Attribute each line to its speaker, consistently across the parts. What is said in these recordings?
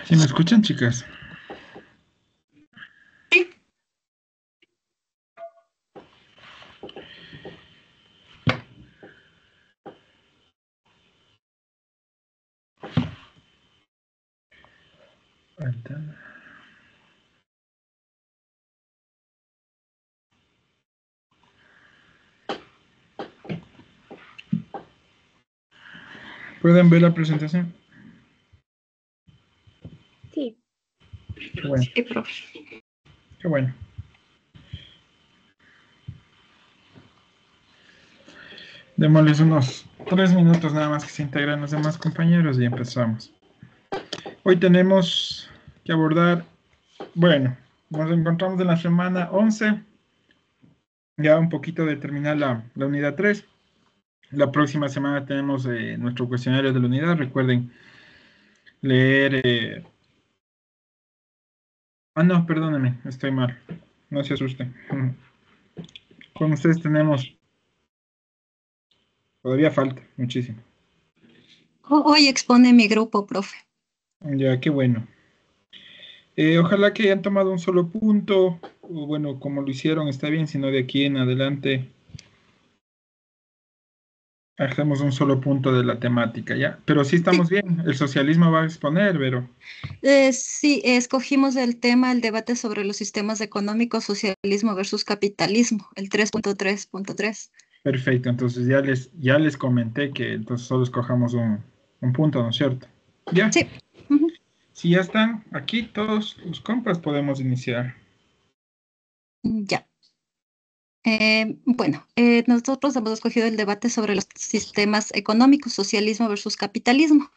Speaker 1: ¿Sí me escuchan, chicas? ¿Pueden ver la presentación?
Speaker 2: Sí.
Speaker 1: Qué bueno.
Speaker 2: Sí, profe.
Speaker 1: Qué bueno. Démosles unos 3 minutos nada más que se integren los demás compañeros y empezamos. Hoy tenemos que abordar, bueno, nos encontramos en la semana 11, ya un poquito de terminar la unidad 3. La próxima semana tenemos nuestro cuestionario de la unidad. Recuerden leer... no, perdónenme, estoy mal. No se asusten. Con ustedes tenemos... Todavía falta muchísimo.
Speaker 2: Hoy expone mi grupo, profe.
Speaker 1: Ya, qué bueno. Ojalá que hayan tomado un solo punto, o bueno, como lo hicieron está bien, sino de aquí en adelante hacemos un solo punto de la temática, ¿ya? Pero sí estamos bien, el socialismo va a exponer, pero...
Speaker 2: Sí, escogimos el tema, el debate sobre los sistemas económicos, socialismo versus capitalismo, el 3.3.3.
Speaker 1: Perfecto, entonces ya les comenté que entonces solo escojamos un punto, ¿no es cierto? ¿Ya?
Speaker 2: Sí. Ujú.
Speaker 1: Si ya están aquí todos los compas, podemos iniciar.
Speaker 2: Ya. Nosotros hemos escogido el debate sobre los sistemas económicos, socialismo versus capitalismo.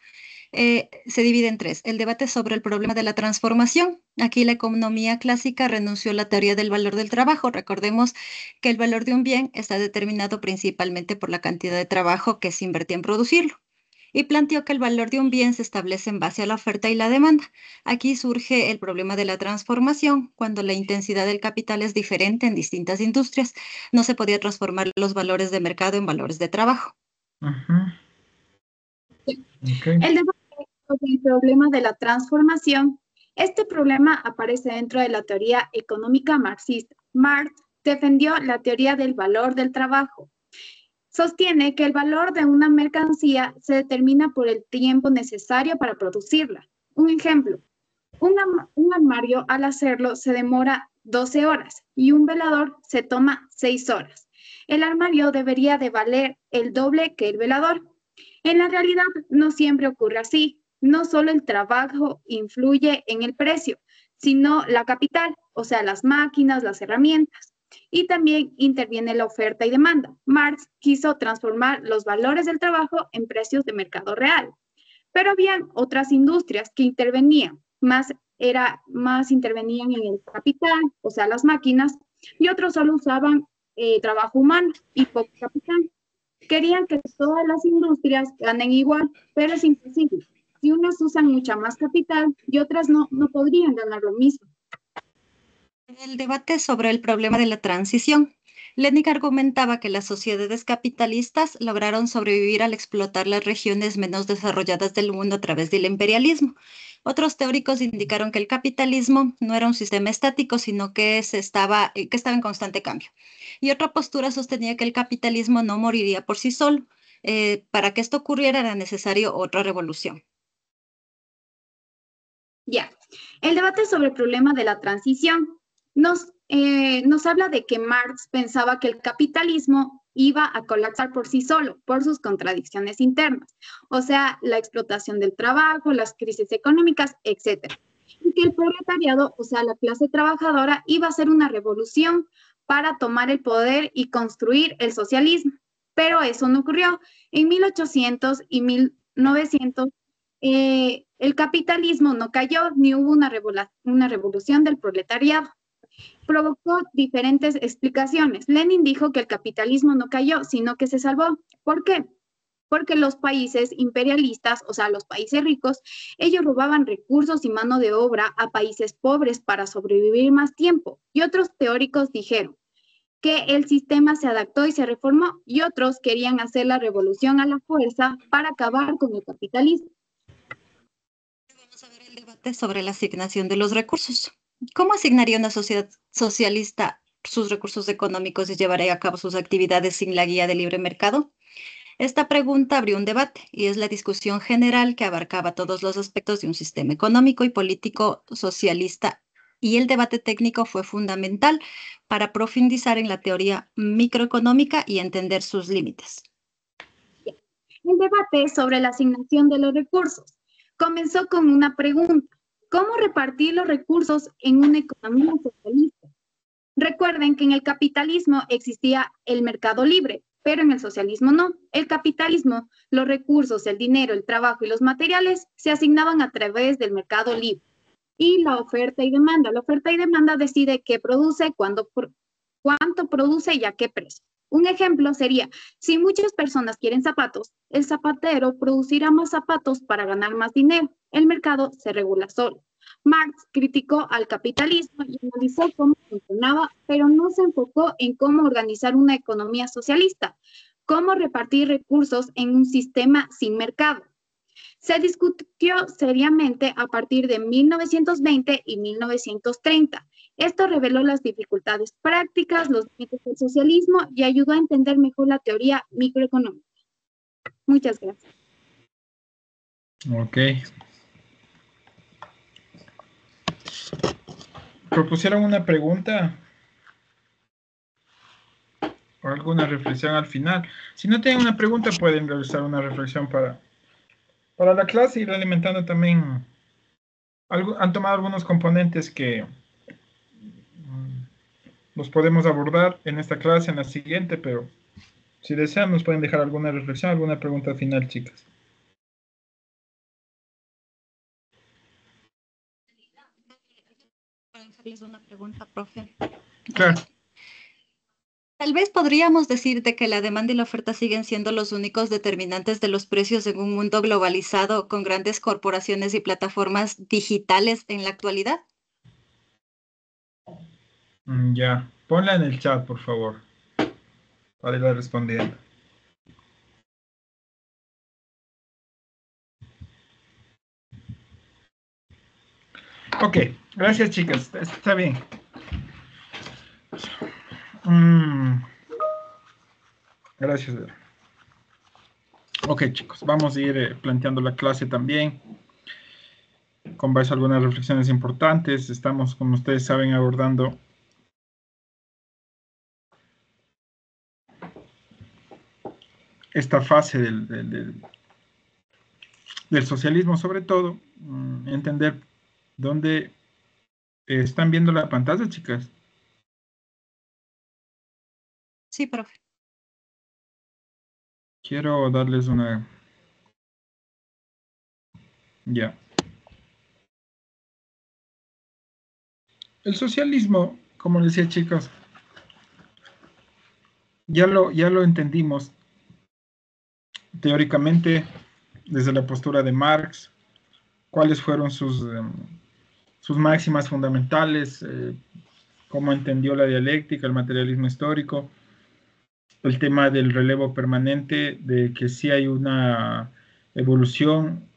Speaker 2: Se divide en tres. El debate sobre el problema de la transformación. Aquí la economía clásica renunció a la teoría del valor del trabajo. Recordemos que el valor de un bien está determinado principalmente por la cantidad de trabajo que se invertía en producirlo. Y planteó que el valor de un bien se establece en base a la oferta y la demanda. Aquí surge el problema de la transformación, cuando la intensidad del capital es diferente en distintas industrias. No se podía transformar los valores de mercado en valores de trabajo.
Speaker 1: Ajá.
Speaker 3: El debate sobre el problema de la transformación. Este problema aparece dentro de la teoría económica marxista. Marx defendió la teoría del valor del trabajo. Sostiene que el valor de una mercancía se determina por el tiempo necesario para producirla. Un ejemplo, un armario al hacerlo se demora 12 horas y un velador se toma 6 horas. El armario debería de valer el doble que el velador. En la realidad no siempre ocurre así. No solo el trabajo influye en el precio, sino la capital, o sea, las máquinas, las herramientas. Y también interviene la oferta y demanda. Marx quiso transformar los valores del trabajo en precios de mercado real. Pero habían otras industrias que intervenían, más intervenían en el capital, o sea, las máquinas, y otros solo usaban trabajo humano y poco capital. Querían que todas las industrias ganen igual, pero es imposible. Si unas usan mucha más capital y otras no podrían ganar lo mismo.
Speaker 2: El debate sobre el problema de la transición. Lenin argumentaba que las sociedades capitalistas lograron sobrevivir al explotar las regiones menos desarrolladas del mundo a través del imperialismo. Otros teóricos indicaron que el capitalismo no era un sistema estático, sino que estaba en constante cambio. Y otra postura sostenía que el capitalismo no moriría por sí solo. Para que esto ocurriera era necesario otra revolución.
Speaker 3: Ya, el debate sobre el problema de la transición nos habla de que Marx pensaba que el capitalismo iba a colapsar por sí solo, por sus contradicciones internas, o sea, la explotación del trabajo, las crisis económicas, etc. Y que el proletariado, o sea, la clase trabajadora, iba a hacer una revolución para tomar el poder y construir el socialismo. Pero eso no ocurrió. En 1800 y 1900 el capitalismo no cayó ni hubo una revolución del proletariado. Provocó diferentes explicaciones. Lenin dijo que el capitalismo no cayó, sino que se salvó. ¿Por qué? porque los países imperialistas, o sea, los países ricos, ellos robaban recursos y mano de obra a países pobres para sobrevivir más tiempo. Y otros teóricos dijeron que el sistema se adaptó y se reformó, y otros querían hacer la revolución a la fuerza para acabar con el capitalismo.
Speaker 2: Vamos a ver el debate sobre la asignación de los recursos. ¿Cómo asignaría una sociedad socialista sus recursos económicos y llevaría a cabo sus actividades sin la guía del libre mercado? Esta pregunta abrió un debate y es la discusión general que abarcaba todos los aspectos de un sistema económico y político socialista, y el debate técnico fue fundamental para profundizar en la teoría microeconómica y entender sus límites.
Speaker 3: El debate sobre la asignación de los recursos comenzó con una pregunta: ¿cómo repartir los recursos en una economía socialista? Recuerden que en el capitalismo existía el mercado libre, pero en el socialismo no. El capitalismo, los recursos, el dinero, el trabajo y los materiales se asignaban a través del mercado libre. Y la oferta y demanda. La oferta y demanda decide qué produce, cuánto produce y a qué precio. Un ejemplo sería, si muchas personas quieren zapatos, el zapatero producirá más zapatos para ganar más dinero. El mercado se regula solo. Marx criticó al capitalismo y analizó cómo funcionaba, pero no se enfocó en cómo organizar una economía socialista, cómo repartir recursos en un sistema sin mercado. Se discutió seriamente a partir de 1920 y 1930. Esto reveló las dificultades prácticas, los límites del socialismo y ayudó a entender mejor la teoría microeconómica. Muchas gracias.
Speaker 1: Ok. ¿Propusieron una pregunta o alguna reflexión al final? Si no tienen una pregunta, pueden realizar una reflexión para la clase y ir alimentando también. Han tomado algunos componentes que los podemos abordar en esta clase, en la siguiente, pero si desean nos pueden dejar alguna reflexión, alguna pregunta final, chicas.
Speaker 2: Para hacerles una pregunta, profe.
Speaker 1: Claro.
Speaker 2: Tal vez podríamos decir de que la demanda y la oferta siguen siendo los únicos determinantes de los precios en un mundo globalizado con grandes corporaciones y plataformas digitales en la actualidad.
Speaker 1: Ya, ponla en el chat, por favor, para irla respondiendo. Ok, gracias, chicas. Está bien. Gracias. Ok, chicos, vamos a ir planteando la clase también, con base a algunas reflexiones importantes. Estamos, como ustedes saben, abordando esta fase del socialismo, sobre todo, entender dónde están viendo la pantalla, chicas.
Speaker 2: Sí, profe.
Speaker 1: Quiero darles una... Ya. El socialismo, como les decía, chicos, ya lo entendimos teóricamente desde la postura de Marx, cuáles fueron sus máximas fundamentales, cómo entendió la dialéctica, el materialismo histórico, el tema del relevo permanente, de que sí hay una evolución,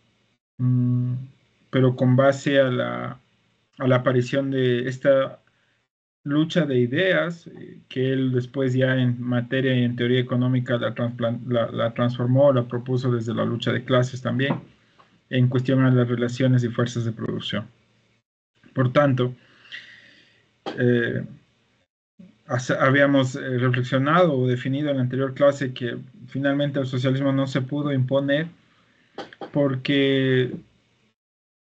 Speaker 1: pero con base a la aparición de esta lucha de ideas, que él después ya en materia y en teoría económica la transformó, la propuso desde la lucha de clases también, en cuestión a las relaciones y fuerzas de producción. Por tanto, habíamos reflexionado o definido en la anterior clase que finalmente el socialismo no se pudo imponer porque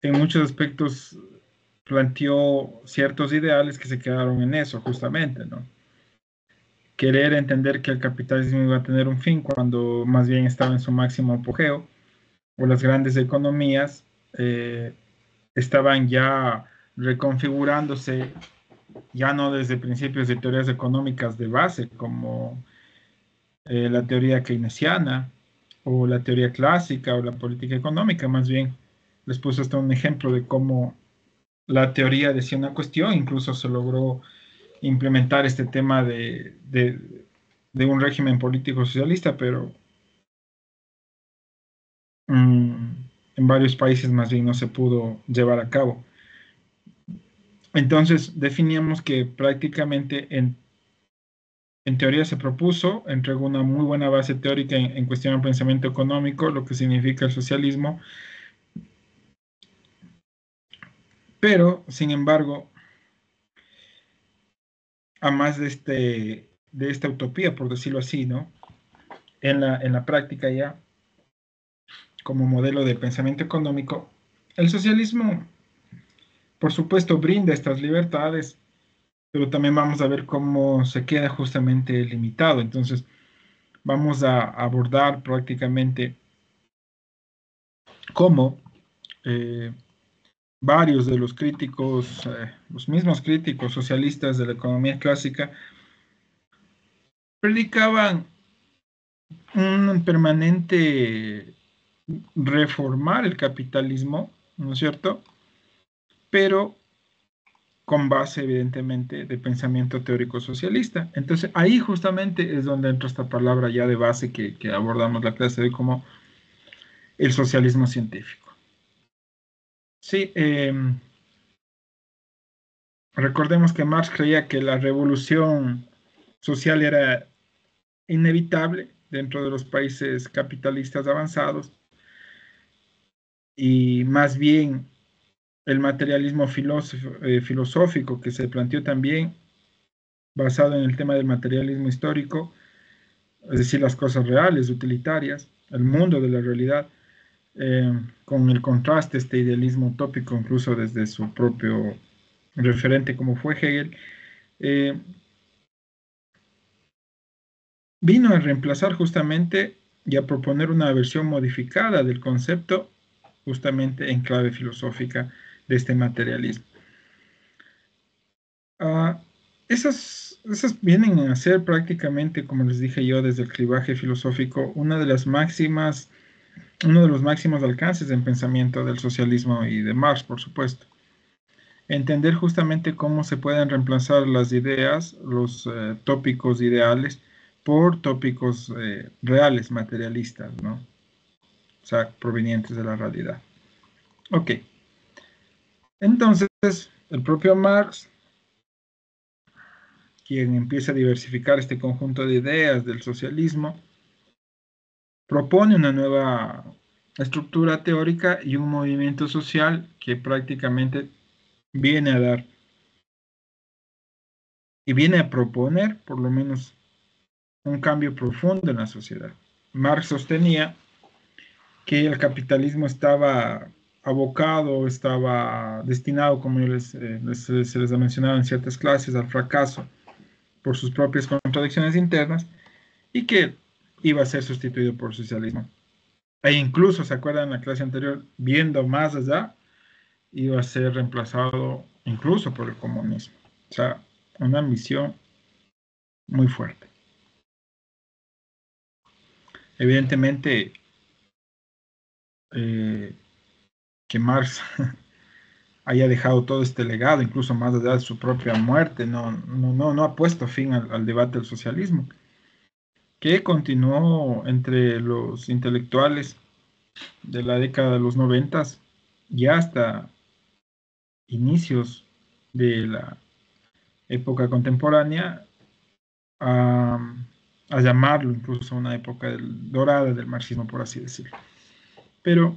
Speaker 1: en muchos aspectos planteó ciertos ideales que se quedaron en eso, justamente, ¿no? Querer entender que el capitalismo iba a tener un fin cuando más bien estaba en su máximo apogeo, o las grandes economías estaban ya reconfigurándose, ya no desde principios de teorías económicas de base, como la teoría keynesiana, o la teoría clásica o la política económica, más bien. Les puse hasta un ejemplo de cómo la teoría decía una cuestión, incluso se logró implementar este tema de un régimen político socialista, pero en varios países más bien no se pudo llevar a cabo. Entonces definíamos que prácticamente en teoría se propuso, entregó una muy buena base teórica en cuestión del pensamiento económico, lo que significa el socialismo, pero sin embargo, a más de esta utopía, por decirlo así, ¿no? En la práctica ya, como modelo de pensamiento económico, el socialismo, por supuesto, brinda estas libertades, pero también vamos a ver cómo se queda justamente limitado. Entonces, vamos a abordar prácticamente cómo varios de los críticos, los mismos críticos socialistas de la economía clásica, predicaban un permanente reformar el capitalismo, ¿no es cierto? Pero con base, evidentemente, de pensamiento teórico socialista. Entonces, ahí justamente es donde entra esta palabra ya de base que abordamos la clase de hoy como el socialismo científico. Sí, recordemos que Marx creía que la revolución social era inevitable dentro de los países capitalistas avanzados y más bien el materialismo filosófico que se planteó también basado en el tema del materialismo histórico, es decir, las cosas reales, utilitarias, el mundo de la realidad, con el contraste, este idealismo utópico, incluso desde su propio referente como fue Hegel, vino a reemplazar justamente y a proponer una versión modificada del concepto justamente en clave filosófica de este materialismo. Esas vienen a ser prácticamente, como les dije yo, desde el clivaje filosófico, uno de los máximos alcances en pensamiento del socialismo y de Marx, por supuesto. Entender justamente cómo se pueden reemplazar las ideas, los tópicos ideales, por tópicos reales, materialistas, ¿no? O sea, provenientes de la realidad. Ok. Entonces, el propio Marx, quien empieza a diversificar este conjunto de ideas del socialismo, propone una nueva estructura teórica y un movimiento social que prácticamente viene a dar y viene a proponer, por lo menos, un cambio profundo en la sociedad. Marx sostenía que el capitalismo estaba abocado, estaba destinado, como se les ha mencionado en ciertas clases, al fracaso por sus propias contradicciones internas y que iba a ser sustituido por socialismo. E incluso, ¿se acuerdan en la clase anterior? Viendo más allá, iba a ser reemplazado incluso por el comunismo. O sea, una ambición muy fuerte. Evidentemente, que Marx haya dejado todo este legado, incluso más allá de su propia muerte, no ha puesto fin al debate del socialismo, que continuó entre los intelectuales de la década de los 90 ya hasta inicios de la época contemporánea, a llamarlo incluso una época dorada del marxismo, por así decirlo. Pero,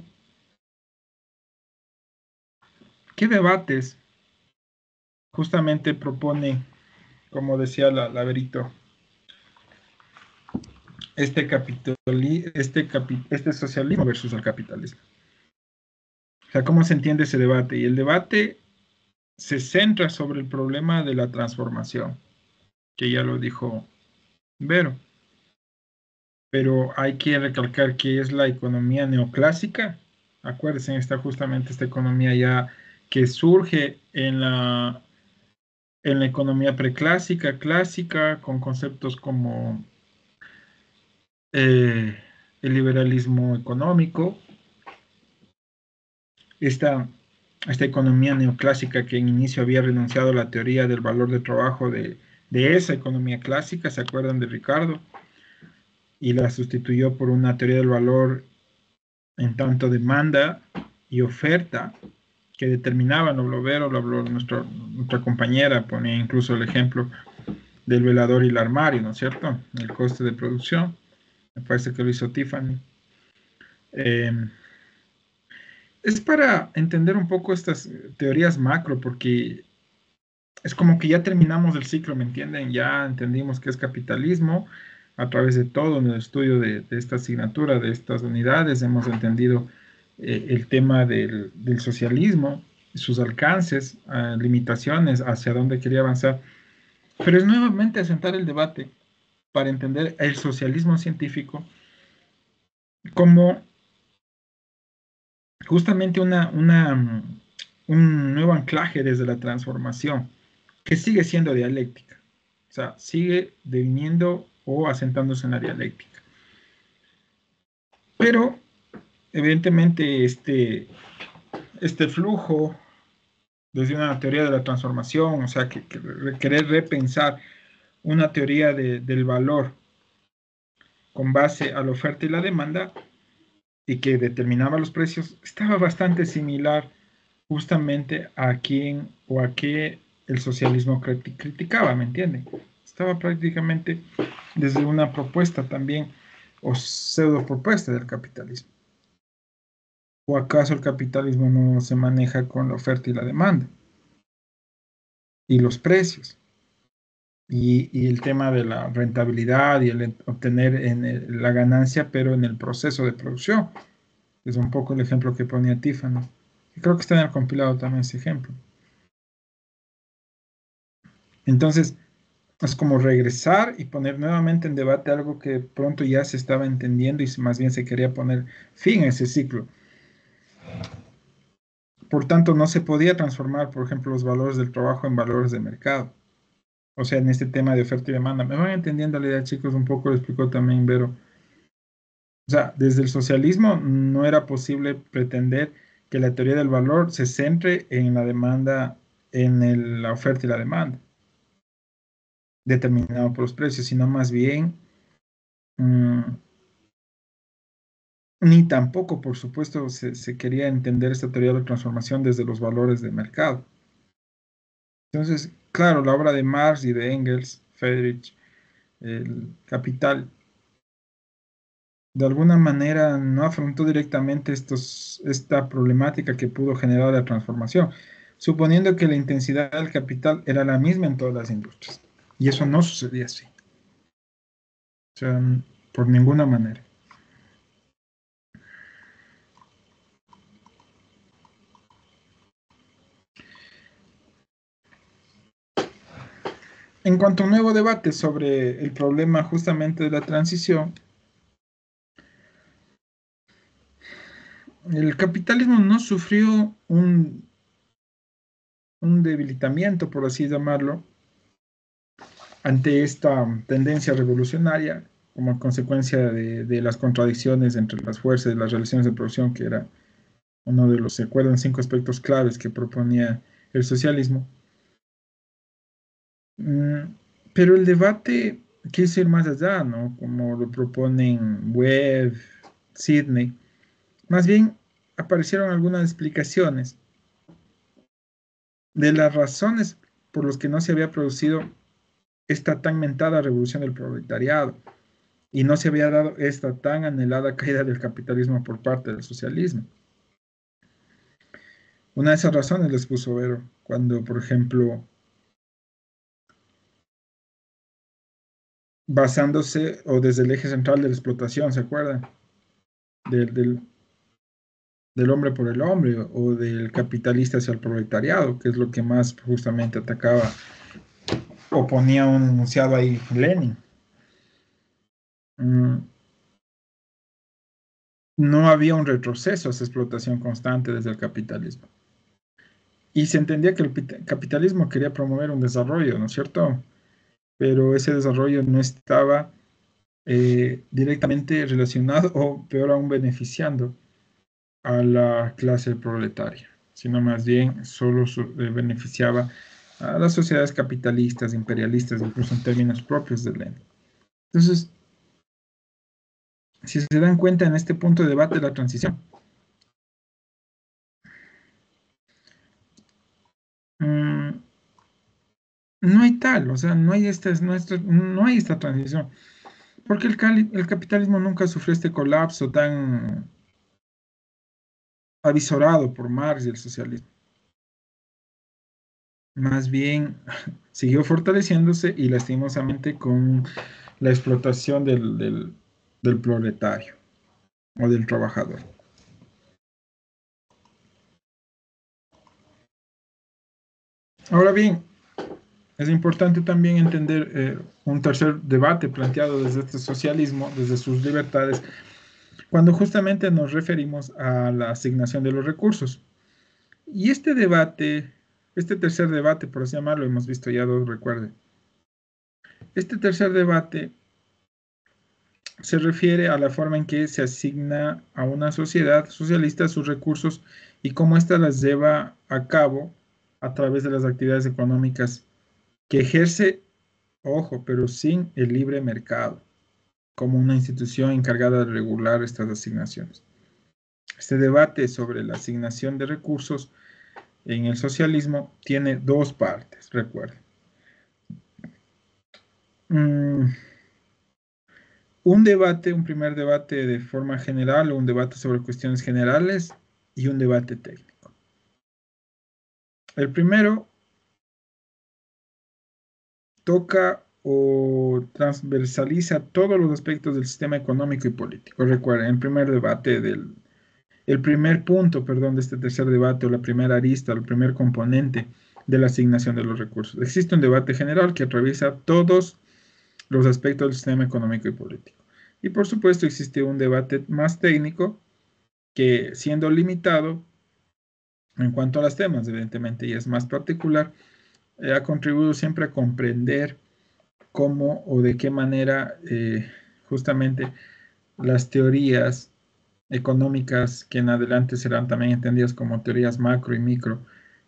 Speaker 1: ¿qué debates justamente propone, como decía Laverito, este socialismo versus el capitalismo? O sea, ¿cómo se entiende ese debate? Y el debate se centra sobre el problema de la transformación, que ya lo dijo Vero. Pero hay que recalcar que es la economía neoclásica. Acuérdense, está justamente esta economía ya que surge en la economía preclásica, clásica, con conceptos como el liberalismo económico, esta economía neoclásica que en inicio había renunciado a la teoría del valor de trabajo de esa economía clásica, ¿se acuerdan de Ricardo? Y la sustituyó por una teoría del valor en tanto demanda y oferta que determinaban, lo habló nuestra compañera, ponía incluso el ejemplo del velador y el armario, ¿no es cierto? El coste de producción, me parece que lo hizo Tiffany. Es para entender un poco estas teorías macro, porque es como que ya terminamos el ciclo, ¿me entienden? Ya entendimos qué es capitalismo a través de todo en el estudio de esta asignatura, de estas unidades, hemos entendido el tema del socialismo, sus alcances, limitaciones, hacia dónde quería avanzar. Pero es nuevamente asentar el debate para entender el socialismo científico como justamente un nuevo anclaje desde la transformación, que sigue siendo dialéctica. O sea, sigue deviniendo o asentándose en la dialéctica. Pero, evidentemente, este flujo desde una teoría de la transformación, o sea, que querer repensar una teoría del valor con base a la oferta y la demanda y que determinaba los precios, estaba bastante similar justamente a quien o a qué el socialismo criticaba, ¿me entienden? Estaba prácticamente desde una propuesta también o pseudo propuesta del capitalismo. ¿O acaso el capitalismo no se maneja con la oferta y la demanda? Y los precios. Y el tema de la rentabilidad y el obtener la ganancia, pero en el proceso de producción. Es un poco el ejemplo que ponía Tiffany. Y creo que está en el compilado también ese ejemplo. Entonces, es como regresar y poner nuevamente en debate algo que pronto ya se estaba entendiendo y más bien se quería poner fin a ese ciclo. Por tanto, no se podía transformar, por ejemplo, los valores del trabajo en valores de mercado. O sea, en este tema de oferta y demanda. ¿Me van entendiendo la idea, chicos? Un poco lo explicó también Vero. O sea, desde el socialismo no era posible pretender que la teoría del valor se centre en la demanda, en la oferta y la demanda, determinado por los precios, sino más bien, ni tampoco, por supuesto, se quería entender esta teoría de la transformación desde los valores de mercado. Entonces, claro, la obra de Marx y de Engels, Friedrich, el Capital, de alguna manera no afrontó directamente esta problemática que pudo generar la transformación, suponiendo que la intensidad del capital era la misma en todas las industrias. Y eso no sucedía así. O sea, por ninguna manera. En cuanto a un nuevo debate sobre el problema justamente de la transición, el capitalismo no sufrió un debilitamiento, por así llamarlo, ante esta tendencia revolucionaria, como consecuencia de las contradicciones entre las fuerzas y las relaciones de producción, que era uno de los, ¿se acuerdan? 5 aspectos claves que proponía el socialismo. Pero el debate quiso ir más allá, ¿no? Como lo proponen Webb, Sidney. Más bien aparecieron algunas explicaciones de las razones por las que no se había producido esta tan mentada revolución del proletariado y no se había dado esta tan anhelada caída del capitalismo por parte del socialismo. Una de esas razones les puso Vero, cuando, por ejemplo, basándose o desde el eje central de la explotación, ¿se acuerdan? Del hombre por el hombre o del capitalista hacia el proletariado, que es lo que más justamente atacaba o ponía un enunciado ahí Lenin. No había un retroceso a esa explotación constante desde el capitalismo. Y se entendía que el capitalismo quería promover un desarrollo, ¿no es cierto? Pero ese desarrollo no estaba directamente relacionado o peor aún beneficiando a la clase proletaria, sino más bien solo beneficiaba a las sociedades capitalistas, imperialistas, incluso en términos propios de Lenin. Entonces, si se dan cuenta en este punto de debate de la transición, no hay tal, o sea, no hay esta transición, porque el capitalismo nunca sufrió este colapso tan avisorado por Marx y el socialismo. Más bien siguió fortaleciéndose y lastimosamente con la explotación del proletario o del trabajador. Ahora bien, es importante también entender un tercer debate planteado desde este socialismo, desde sus libertades, cuando justamente nos referimos a la asignación de los recursos. Y este debate, este tercer debate, por así llamarlo, hemos visto ya dos, recuerde. Este tercer debate se refiere a la forma en que se asigna a una sociedad socialista sus recursos y cómo ésta las lleva a cabo a través de las actividades económicas que ejerce, ojo, pero sin el libre mercado, como una institución encargada de regular estas asignaciones. Este debate sobre la asignación de recursos en el socialismo tiene dos partes, recuerden. Un primer debate de forma general, un debate sobre cuestiones generales y un debate técnico. El primero toca o transversaliza todos los aspectos del sistema económico y político. Recuerden, el primer punto, perdón, de este tercer debate, o la primera arista, el primer componente de la asignación de los recursos. Existe un debate general que atraviesa todos los aspectos del sistema económico y político. Y por supuesto existe un debate más técnico que, siendo limitado en cuanto a los temas, evidentemente, y es más particular, ha contribuido siempre a comprender cómo o de qué manera justamente las teorías económicas, que en adelante serán también entendidas como teorías macro y micro,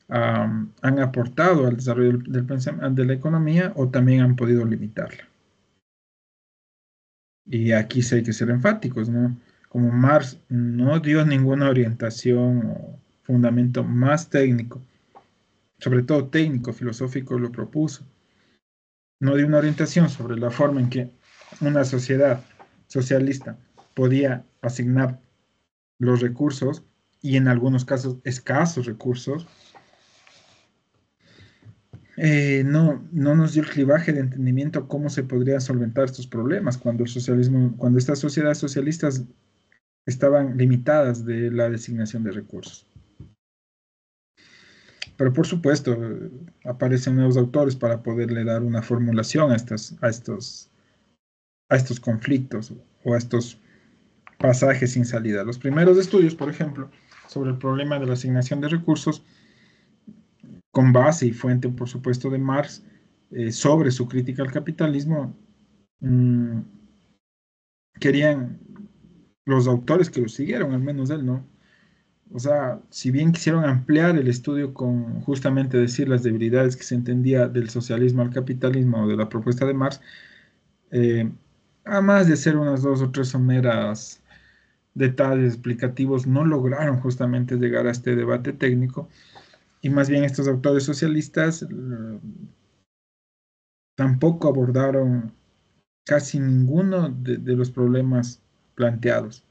Speaker 1: han aportado al desarrollo de la economía o también han podido limitarla. Y aquí sí hay que ser enfáticos, ¿no? Como Marx no dio ninguna orientación o fundamento más técnico, sobre todo técnico, filosófico, lo propuso. No dio una orientación sobre la forma en que una sociedad socialista podía asignar los recursos, y en algunos casos escasos recursos. No nos dio el clivaje de entendimiento cómo se podrían solventar estos problemas cuando estas sociedades socialistas estaban limitadas de la designación de recursos. Pero por supuesto, aparecen nuevos autores para poderle dar una formulación a estos conflictos o a estos pasajes sin salida. Los primeros estudios, por ejemplo, sobre el problema de la asignación de recursos, con base y fuente, por supuesto, de Marx, sobre su crítica al capitalismo, querían los autores que lo siguieron, al menos él, ¿no? O sea, si bien quisieron ampliar el estudio con justamente decir las debilidades que se entendía del socialismo al capitalismo o de la propuesta de Marx, a más de hacer unas dos o tres someras detalles explicativos, no lograron justamente llegar a este debate técnico, y más bien estos autores socialistas tampoco abordaron casi ninguno de los problemas planteados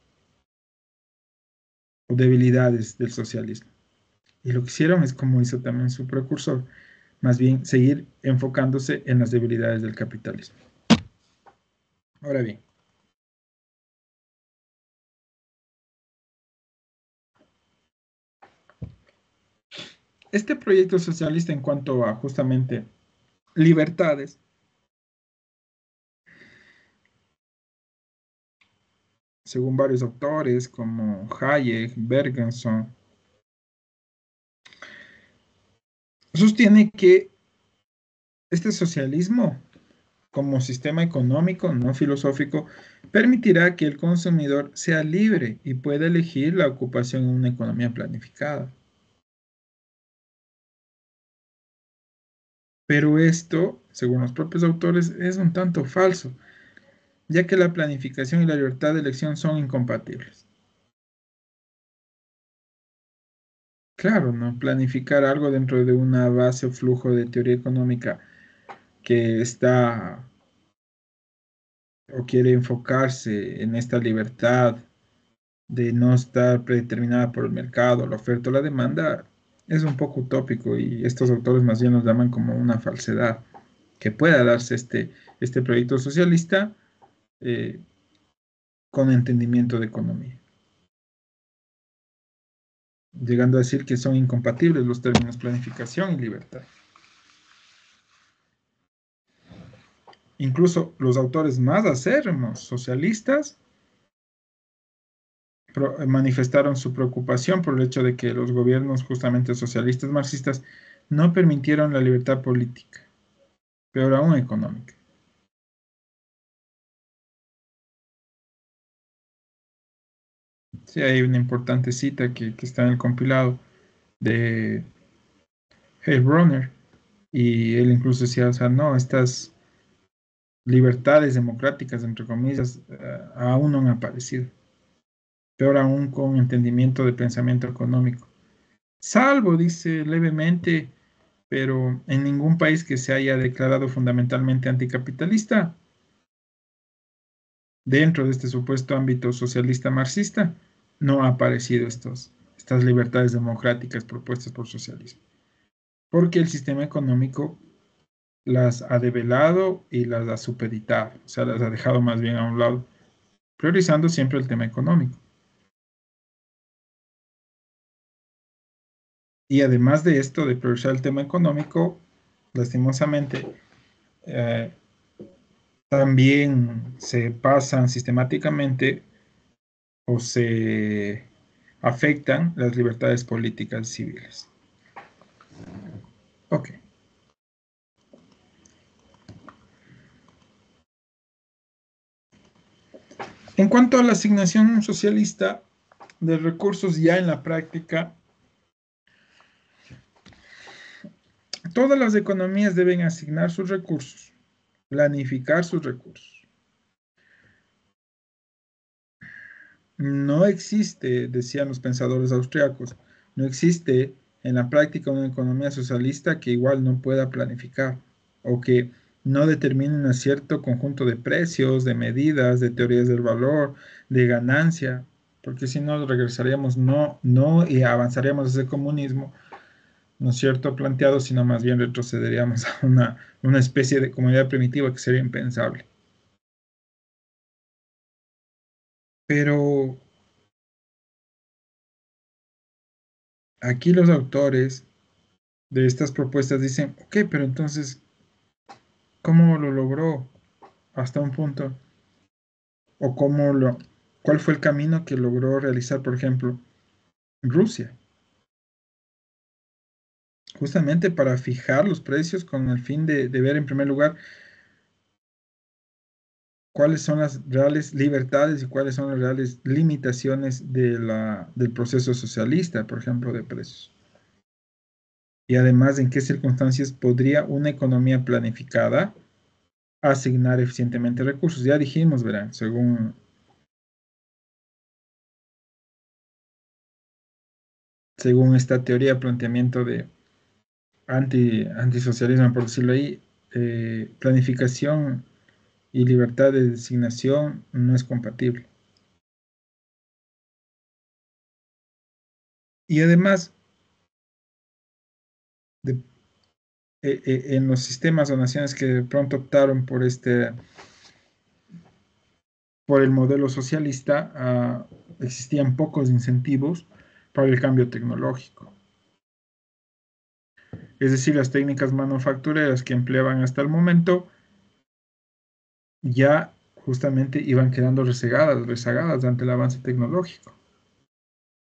Speaker 1: o debilidades del socialismo. Y lo que hicieron es, como hizo también su precursor, más bien seguir enfocándose en las debilidades del capitalismo. Ahora bien, este proyecto socialista en cuanto a justamente libertades, según varios autores como Hayek, Bergson, sostiene que este socialismo como sistema económico, no filosófico, permitirá que el consumidor sea libre y pueda elegir la ocupación en una economía planificada. Pero esto, según los propios autores, es un tanto falso, ya que la planificación y la libertad de elección son incompatibles. Claro, ¿no? Planificar algo dentro de una base o flujo de teoría económica que está o quiere enfocarse en esta libertad de no estar predeterminada por el mercado, la oferta o la demanda, es un poco utópico y estos autores más bien nos llaman como una falsedad que pueda darse este proyecto socialista eh, con entendimiento de economía, llegando a decir que son incompatibles los términos planificación y libertad. Incluso los autores más acérrimos socialistas manifestaron su preocupación por el hecho de que los gobiernos justamente socialistas marxistas no permitieron la libertad política, peor aún económica. Sí, hay una importante cita que está en el compilado de Heilbronner, y él incluso decía, o sea, no, estas libertades democráticas, entre comillas, aún no han aparecido, peor aún con entendimiento de pensamiento económico. Salvo, dice levemente, pero en ningún país que se haya declarado fundamentalmente anticapitalista, dentro de este supuesto ámbito socialista marxista, no ha aparecido estas libertades democráticas propuestas por socialismo, porque el sistema económico las ha develado y las ha supeditado, o sea, las ha dejado más bien a un lado, priorizando siempre el tema económico. Y además de esto, de priorizar el tema económico, lastimosamente, eh, también se pasan sistemáticamente o se afectan las libertades políticas y civiles. Ok. En cuanto a la asignación socialista de recursos ya en la práctica, todas las economías deben asignar sus recursos, planificar sus recursos. No existe, decían los pensadores austriacos, no existe en la práctica una economía socialista que igual no pueda planificar o que no determine un cierto conjunto de precios, de medidas, de teorías del valor, de ganancia, porque si no regresaríamos no y avanzaríamos hacia el comunismo, ¿no es cierto?, planteado, sino más bien retrocederíamos a una especie de comunidad primitiva que sería impensable. Pero aquí los autores de estas propuestas dicen, ok, pero entonces, ¿cómo lo logró hasta un punto? ¿O cuál fue el camino que logró realizar, por ejemplo, Rusia? Justamente para fijar los precios con el fin de ver en primer lugar cuáles son las reales libertades y cuáles son las reales limitaciones del proceso socialista, por ejemplo, de precios. Y además, en qué circunstancias podría una economía planificada asignar eficientemente recursos. Ya dijimos, verán, según esta teoría, planteamiento de antisocialismo, por decirlo ahí, planificación y libertad de designación no es compatible. Y además, de, en los sistemas o naciones que de pronto optaron por el modelo socialista, existían pocos incentivos para el cambio tecnológico. Es decir, las técnicas manufactureras que empleaban hasta el momento ya justamente iban quedando rezagadas ante el avance tecnológico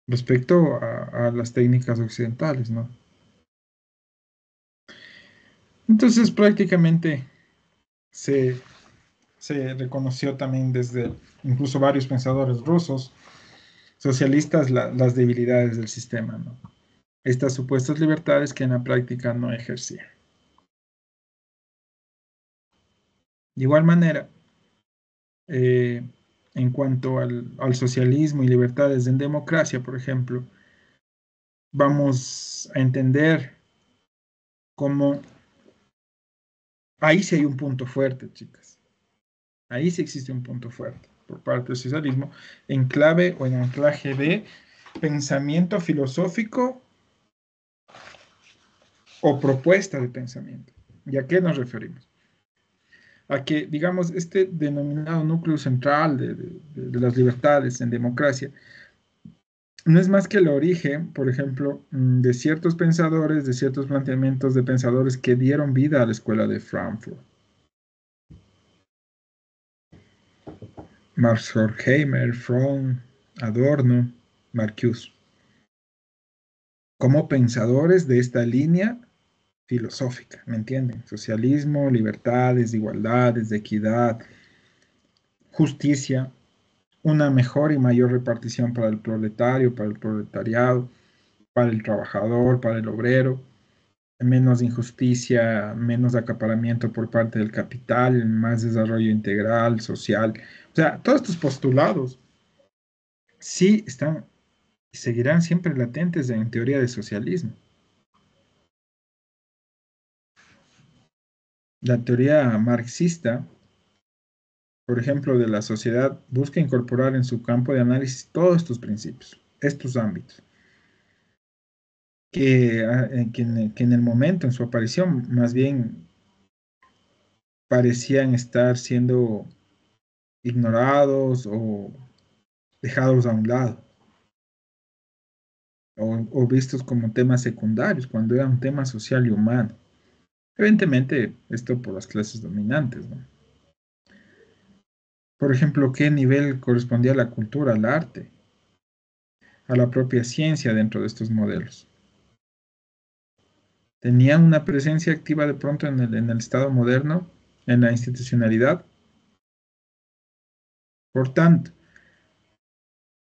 Speaker 1: respecto a las técnicas occidentales, ¿no? Entonces prácticamente se reconoció también desde incluso varios pensadores rusos socialistas las debilidades del sistema, ¿no? Estas supuestas libertades que en la práctica no ejercían. De igual manera, en cuanto al socialismo y libertades en democracia, por ejemplo, vamos a entender cómo ahí sí hay un punto fuerte, chicas. Ahí sí existe un punto fuerte por parte del socialismo en clave o en anclaje de pensamiento filosófico o propuesta de pensamiento. ¿Y a qué nos referimos? A que, digamos, este denominado núcleo central de las libertades en democracia no es más que el origen, por ejemplo, de ciertos pensadores, de ciertos planteamientos de pensadores que dieron vida a la escuela de Frankfurt. Max Horkheimer, Fromm, Adorno, Marcuse. Como pensadores de esta línea filosófica, ¿me entienden? Socialismo, libertades, igualdades, de equidad, justicia, una mejor y mayor repartición para el proletario, para el proletariado, para el trabajador, para el obrero, menos injusticia, menos acaparamiento por parte del capital, más desarrollo integral, social. O sea, todos estos postulados sí están y seguirán siempre latentes en teoría de socialismo. La teoría marxista, por ejemplo, de la sociedad, busca incorporar en su campo de análisis todos estos principios, estos ámbitos, que en el momento, en su aparición, más bien parecían estar siendo ignorados o dejados a un lado, o vistos como temas secundarios, cuando era un tema social y humano. Evidentemente, esto por las clases dominantes, ¿no? Por ejemplo, ¿qué nivel correspondía a la cultura, al arte, a la propia ciencia dentro de estos modelos? ¿Tenían una presencia activa de pronto en el Estado moderno, en la institucionalidad? Por tanto,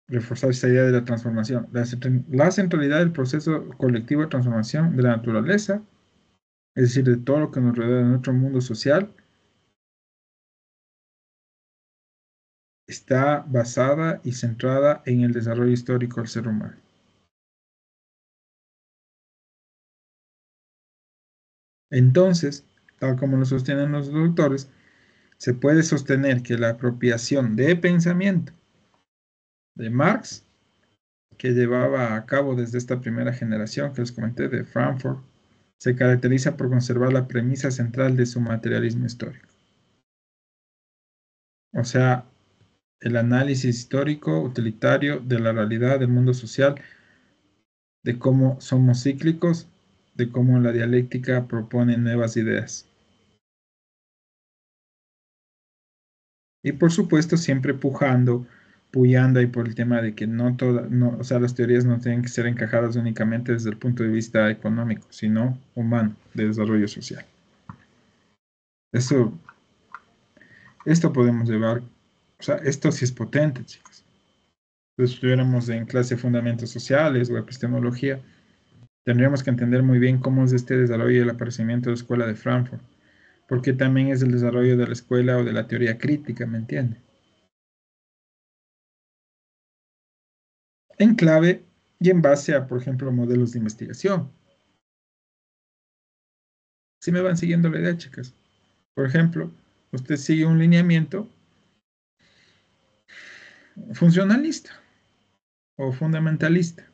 Speaker 1: reforzar esta idea de la transformación, la centralidad del proceso colectivo de transformación de la naturaleza, es decir, de todo lo que nos rodea en nuestro mundo social, está basada y centrada en el desarrollo histórico del ser humano. Entonces, tal como lo sostienen los autores, se puede sostener que la apropiación de pensamiento de Marx, que llevaba a cabo desde esta primera generación que les comenté de Frankfurt, se caracteriza por conservar la premisa central de su materialismo histórico. O sea, el análisis histórico utilitario de la realidad del mundo social, de cómo somos cíclicos, de cómo la dialéctica propone nuevas ideas. Y por supuesto, siempre puyando ahí por el tema de que o sea, las teorías no tienen que ser encajadas únicamente desde el punto de vista económico, sino humano, de desarrollo social. Esto podemos llevar, o sea, esto sí es potente, chicos. Si estuviéramos en clase de fundamentos sociales o epistemología, tendríamos que entender muy bien cómo es este desarrollo y el aparecimiento de la escuela de Frankfurt, porque también es el desarrollo de la escuela o de la teoría crítica, ¿me entiende? En clave y en base a, por ejemplo, modelos de investigación. Si me van siguiendo la idea, chicas. Por ejemplo, usted sigue un lineamiento funcionalista o fundamentalista,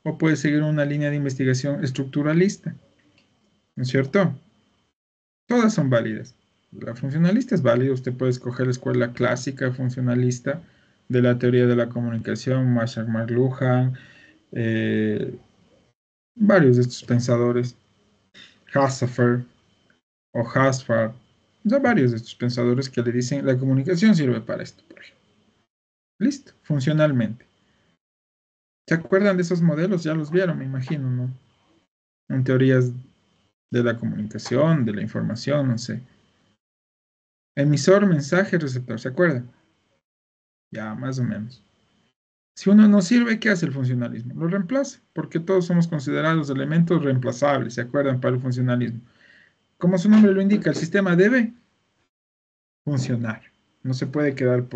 Speaker 1: o puede seguir una línea de investigación estructuralista, ¿no es cierto? Todas son válidas. La funcionalista es válida, usted puede escoger la escuela clásica funcionalista de la teoría de la comunicación, Marshall McLuhan, varios de estos pensadores, Hasseffer o Haspard, ya varios de estos pensadores que le dicen la comunicación sirve para esto, por ejemplo. Listo, funcionalmente. ¿Se acuerdan de esos modelos? Ya los vieron, me imagino, ¿no? En teorías de la comunicación, de la información, no sé. Emisor, mensaje, receptor, ¿se acuerdan? Ya, más o menos. Si uno no sirve, ¿qué hace el funcionalismo? Lo reemplaza, porque todos somos considerados elementos reemplazables, ¿se acuerdan? Para el funcionalismo. Como su nombre lo indica, el sistema debe funcionar. No se puede quedar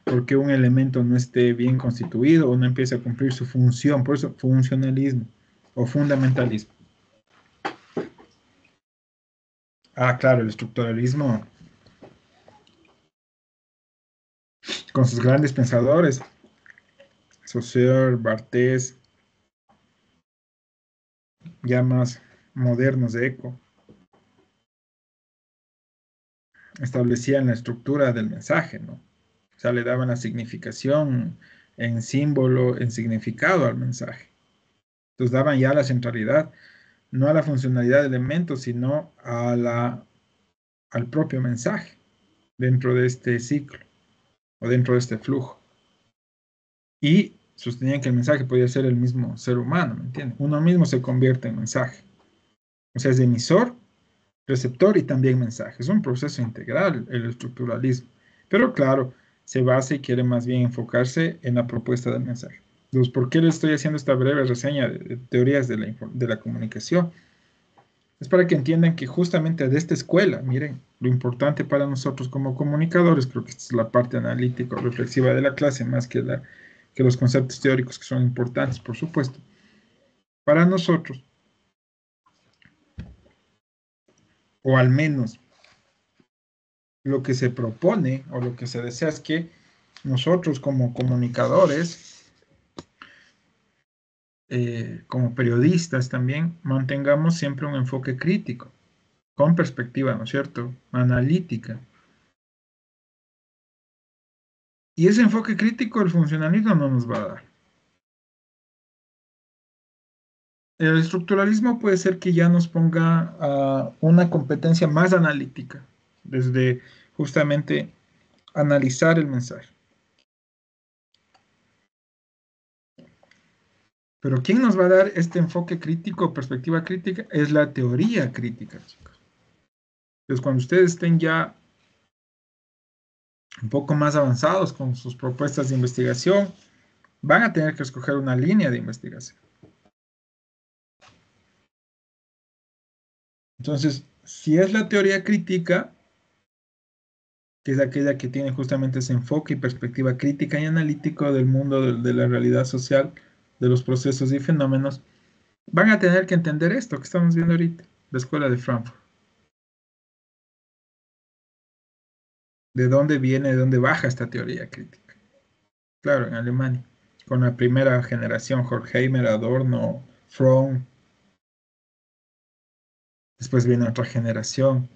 Speaker 1: porque un elemento no esté bien constituido o no empiece a cumplir su función. Por eso, funcionalismo o fundamentalismo. Ah, claro, el estructuralismo con sus grandes pensadores, Saussure, Barthes, ya más modernos de Eco, establecían la estructura del mensaje, ¿no? O sea, le daban la significación en símbolo, en significado al mensaje. Entonces daban ya la centralidad, no a la funcionalidad de elementos, sino al propio mensaje dentro de este ciclo o dentro de este flujo. Y sostenían que el mensaje podía ser el mismo ser humano, ¿me entienden? Uno mismo se convierte en mensaje. O sea, es emisor, receptor y también mensaje. Es un proceso integral el estructuralismo. Pero claro, se basa y quiere más bien enfocarse en la propuesta del mensaje. Entonces, ¿por qué les estoy haciendo esta breve reseña de teorías de la comunicación? Es para que entiendan que justamente de esta escuela, miren, lo importante para nosotros como comunicadores, creo que esta es la parte analítica o reflexiva de la clase, más que los conceptos teóricos que son importantes, por supuesto. Para nosotros, o al menos lo que se propone o lo que se desea es que nosotros como comunicadores, como periodistas también, mantengamos siempre un enfoque crítico, con perspectiva, ¿no es cierto?, analítica. Y ese enfoque crítico el funcionalismo no nos va a dar. El estructuralismo puede ser que ya nos ponga una competencia más analítica, desde justamente analizar el mensaje. Pero ¿quién nos va a dar este enfoque crítico, perspectiva crítica? Es la teoría crítica, chicos. Entonces, cuando ustedes estén ya un poco más avanzados con sus propuestas de investigación, van a tener que escoger una línea de investigación. Entonces, si es la teoría crítica, que es aquella que tiene justamente ese enfoque y perspectiva crítica y analítico del mundo de la realidad social, de los procesos y fenómenos, van a tener que entender esto que estamos viendo ahorita, la Escuela de Frankfurt. ¿De dónde viene, de dónde baja esta teoría crítica? Claro, en Alemania, con la primera generación, Horkheimer, Adorno, Fromm. Después viene otra generación,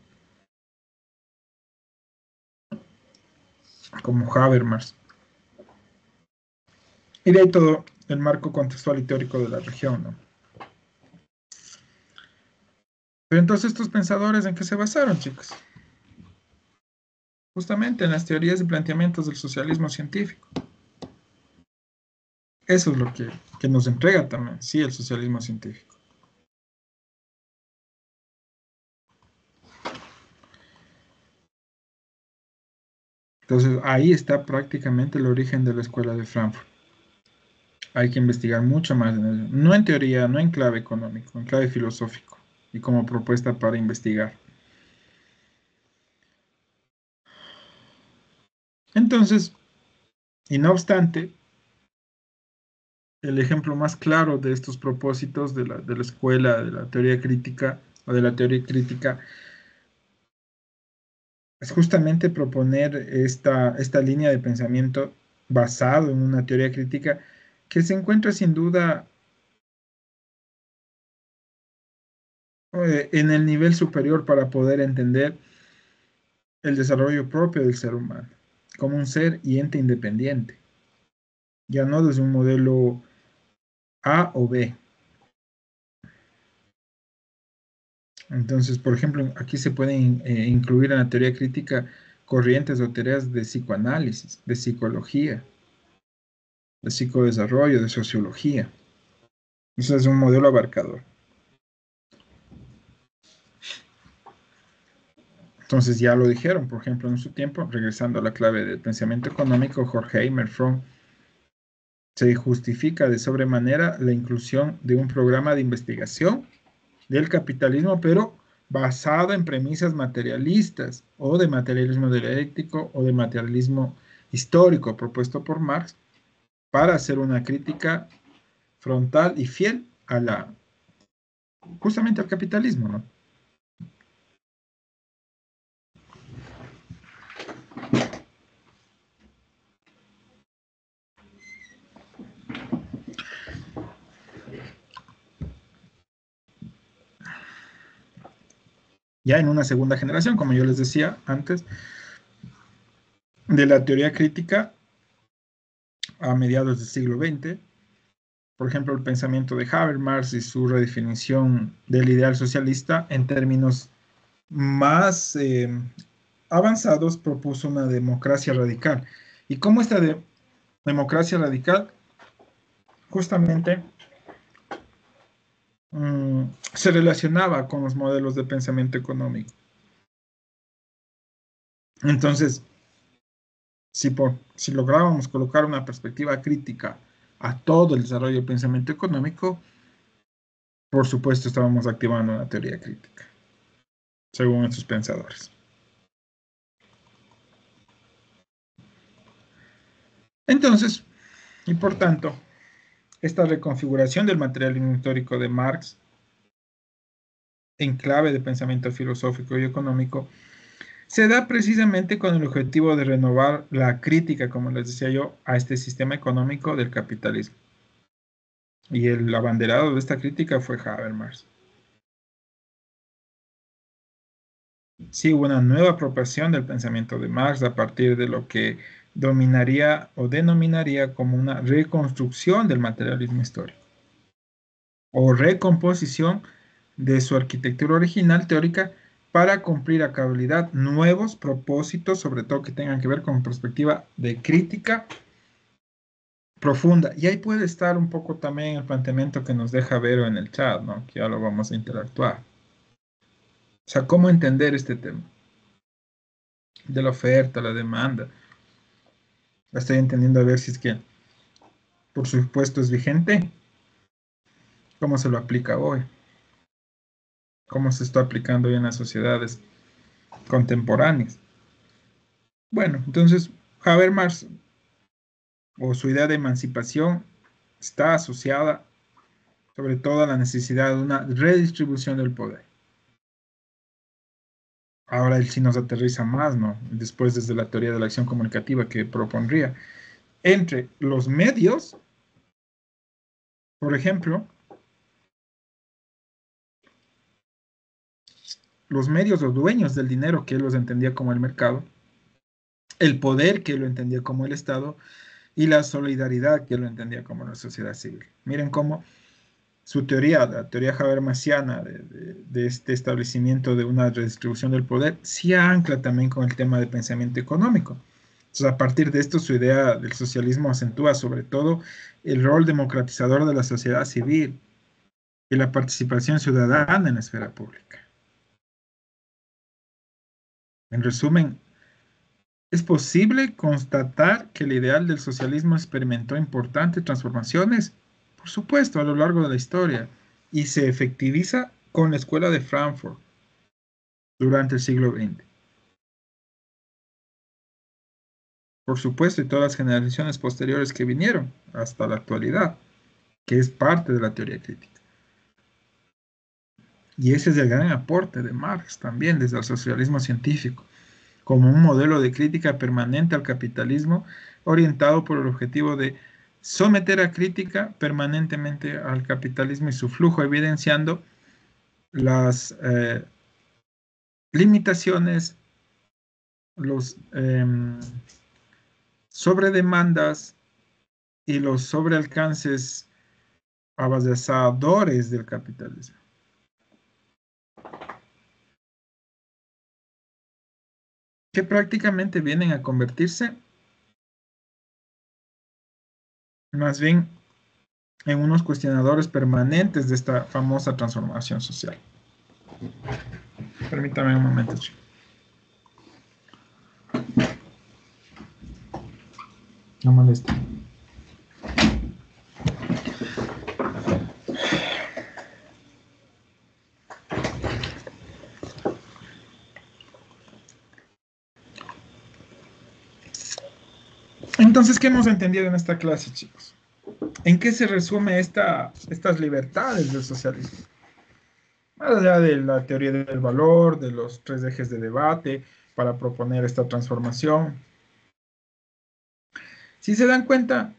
Speaker 1: como Habermas. Y de ahí todo el marco contextual y teórico de la región, ¿no? Pero entonces estos pensadores, ¿en qué se basaron, chicos? Justamente en las teorías y planteamientos del socialismo científico. Eso es lo que nos entrega también, sí, el socialismo científico. Entonces, ahí está prácticamente el origen de la Escuela de Frankfurt. Hay que investigar mucho más en ello. No en teoría, no en clave económico, en clave filosófico y como propuesta para investigar. Entonces, y no obstante, el ejemplo más claro de estos propósitos de la escuela, de la teoría crítica o de la teoría crítica, es justamente proponer esta línea de pensamiento basado en una teoría crítica que se encuentra sin duda en el nivel superior para poder entender el desarrollo propio del ser humano como un ser y ente independiente, ya no desde un modelo A o B. Entonces, por ejemplo, aquí se pueden incluir en la teoría crítica corrientes o teorías de psicoanálisis, de psicología, de psicodesarrollo, de sociología. Eso es un modelo abarcador. Entonces ya lo dijeron, por ejemplo, en su tiempo, regresando a la clave del pensamiento económico, Horkheimer, Fromm, se justifica de sobremanera la inclusión de un programa de investigación del capitalismo, pero basado en premisas materialistas o de materialismo dialéctico o de materialismo histórico propuesto por Marx para hacer una crítica frontal y fiel a justamente al capitalismo, ¿no? Ya en una segunda generación, como yo les decía antes, de la teoría crítica a mediados del siglo XX, por ejemplo, el pensamiento de Habermas y su redefinición del ideal socialista en términos más avanzados propuso una democracia radical. ¿Y cómo esta democracia radical justamente se relacionaba con los modelos de pensamiento económico? Entonces, si lográbamos colocar una perspectiva crítica a todo el desarrollo del pensamiento económico, por supuesto estábamos activando una teoría crítica, según estos pensadores. Entonces, y por tanto, esta reconfiguración del materialismo histórico de Marx en clave de pensamiento filosófico y económico se da precisamente con el objetivo de renovar la crítica, como les decía yo, a este sistema económico del capitalismo. Y el abanderado de esta crítica fue Habermas. Sí, hubo una nueva apropiación del pensamiento de Marx a partir de lo que dominaría o denominaría como una reconstrucción del materialismo histórico o recomposición de su arquitectura original teórica para cumplir a cabalidad nuevos propósitos, sobre todo que tengan que ver con perspectiva de crítica profunda. Y ahí puede estar un poco también el planteamiento que nos deja Vero en el chat, ¿no? Que ya lo vamos a interactuar. O sea, ¿cómo entender este tema? De la oferta, la demanda. La estoy entendiendo a ver si es que, por supuesto, es vigente. ¿Cómo se lo aplica hoy? ¿Cómo se está aplicando hoy en las sociedades contemporáneas? Bueno, entonces, Habermas o su idea de emancipación está asociada sobre todo a la necesidad de una redistribución del poder. Ahora él sí nos aterriza más, ¿no? Después desde la teoría de la acción comunicativa que propondría. Entre los medios, por ejemplo, los medios, los dueños del dinero que él los entendía como el mercado, el poder que él lo entendía como el Estado y la solidaridad que él lo entendía como la sociedad civil. Miren cómo su teoría, la teoría habermasiana de este establecimiento de una redistribución del poder, se ancla también con el tema de pensamiento económico. Entonces, a partir de esto, su idea del socialismo acentúa sobre todo el rol democratizador de la sociedad civil y la participación ciudadana en la esfera pública. En resumen, ¿es posible constatar que el ideal del socialismo experimentó importantes transformaciones? Por supuesto, a lo largo de la historia, y se efectiviza con la Escuela de Frankfurt durante el siglo XX. Por supuesto, y todas las generaciones posteriores que vinieron hasta la actualidad, que es parte de la teoría crítica. Y ese es el gran aporte de Marx también desde el socialismo científico, como un modelo de crítica permanente al capitalismo orientado por el objetivo de someter a crítica permanentemente al capitalismo y su flujo, evidenciando las limitaciones, los sobredemandas y los sobrealcances avasalladores del capitalismo. Que prácticamente vienen a convertirse más bien en unos cuestionadores permanentes de esta famosa transformación social. Permítame un momento, chicos. No molesta. Entonces, ¿qué hemos entendido en esta clase, chicos? ¿En qué se resume estas libertades del socialismo? Más allá de la teoría del valor, de los tres ejes de debate para proponer esta transformación. Si se dan cuenta,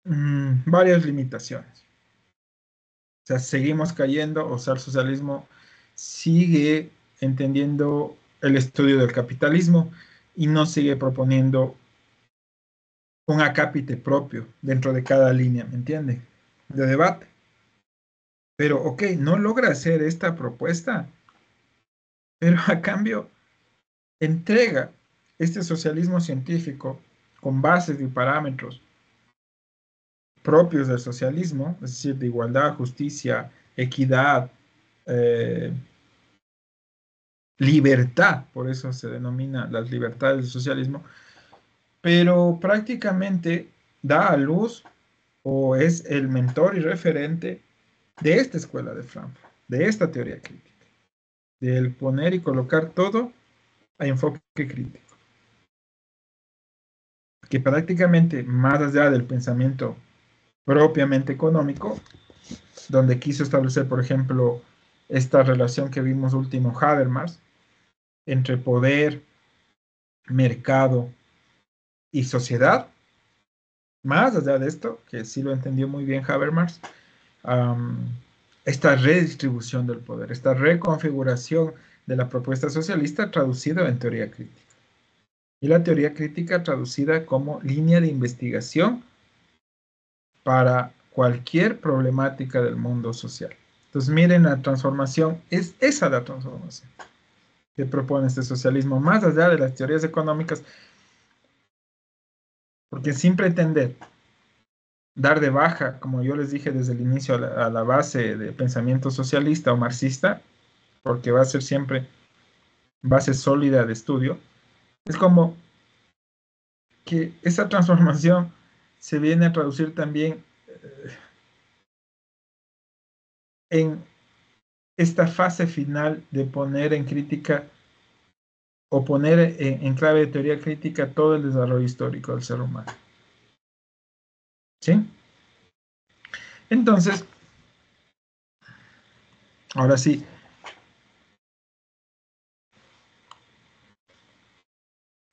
Speaker 1: varias limitaciones. O sea, seguimos cayendo, o sea, el socialismo sigue entendiendo el estudio del capitalismo y no sigue proponiendo un acápite propio dentro de cada línea, ¿me entiende? De debate. Pero, ok, no logra hacer esta propuesta, pero a cambio entrega este socialismo científico con bases y parámetros propios del socialismo, es decir, de igualdad, justicia, equidad, eh, libertad, por eso se denomina las libertades del socialismo, pero prácticamente da a luz o es el mentor y referente de esta escuela de Frankfurt, de esta teoría crítica, del poner y colocar todo a enfoque crítico, que prácticamente más allá del pensamiento propiamente económico, donde quiso establecer, por ejemplo, esta relación que vimos último Habermas, entre poder, mercado y sociedad, más allá de esto, que sí lo entendió muy bien Habermas, esta redistribución del poder, esta reconfiguración de la propuesta socialista traducida en teoría crítica. Y la teoría crítica traducida como línea de investigación para cualquier problemática del mundo social. Entonces miren, la transformación, es esa la transformación que propone este socialismo, más allá de las teorías económicas, porque sin pretender dar de baja, como yo les dije desde el inicio, a la base de pensamiento socialista o marxista, porque va a ser siempre base sólida de estudio, es como que esa transformación se viene a traducir también en esta fase final de poner en crítica o poner en clave de teoría crítica todo el desarrollo histórico del ser humano. ¿Sí? Entonces, ahora sí,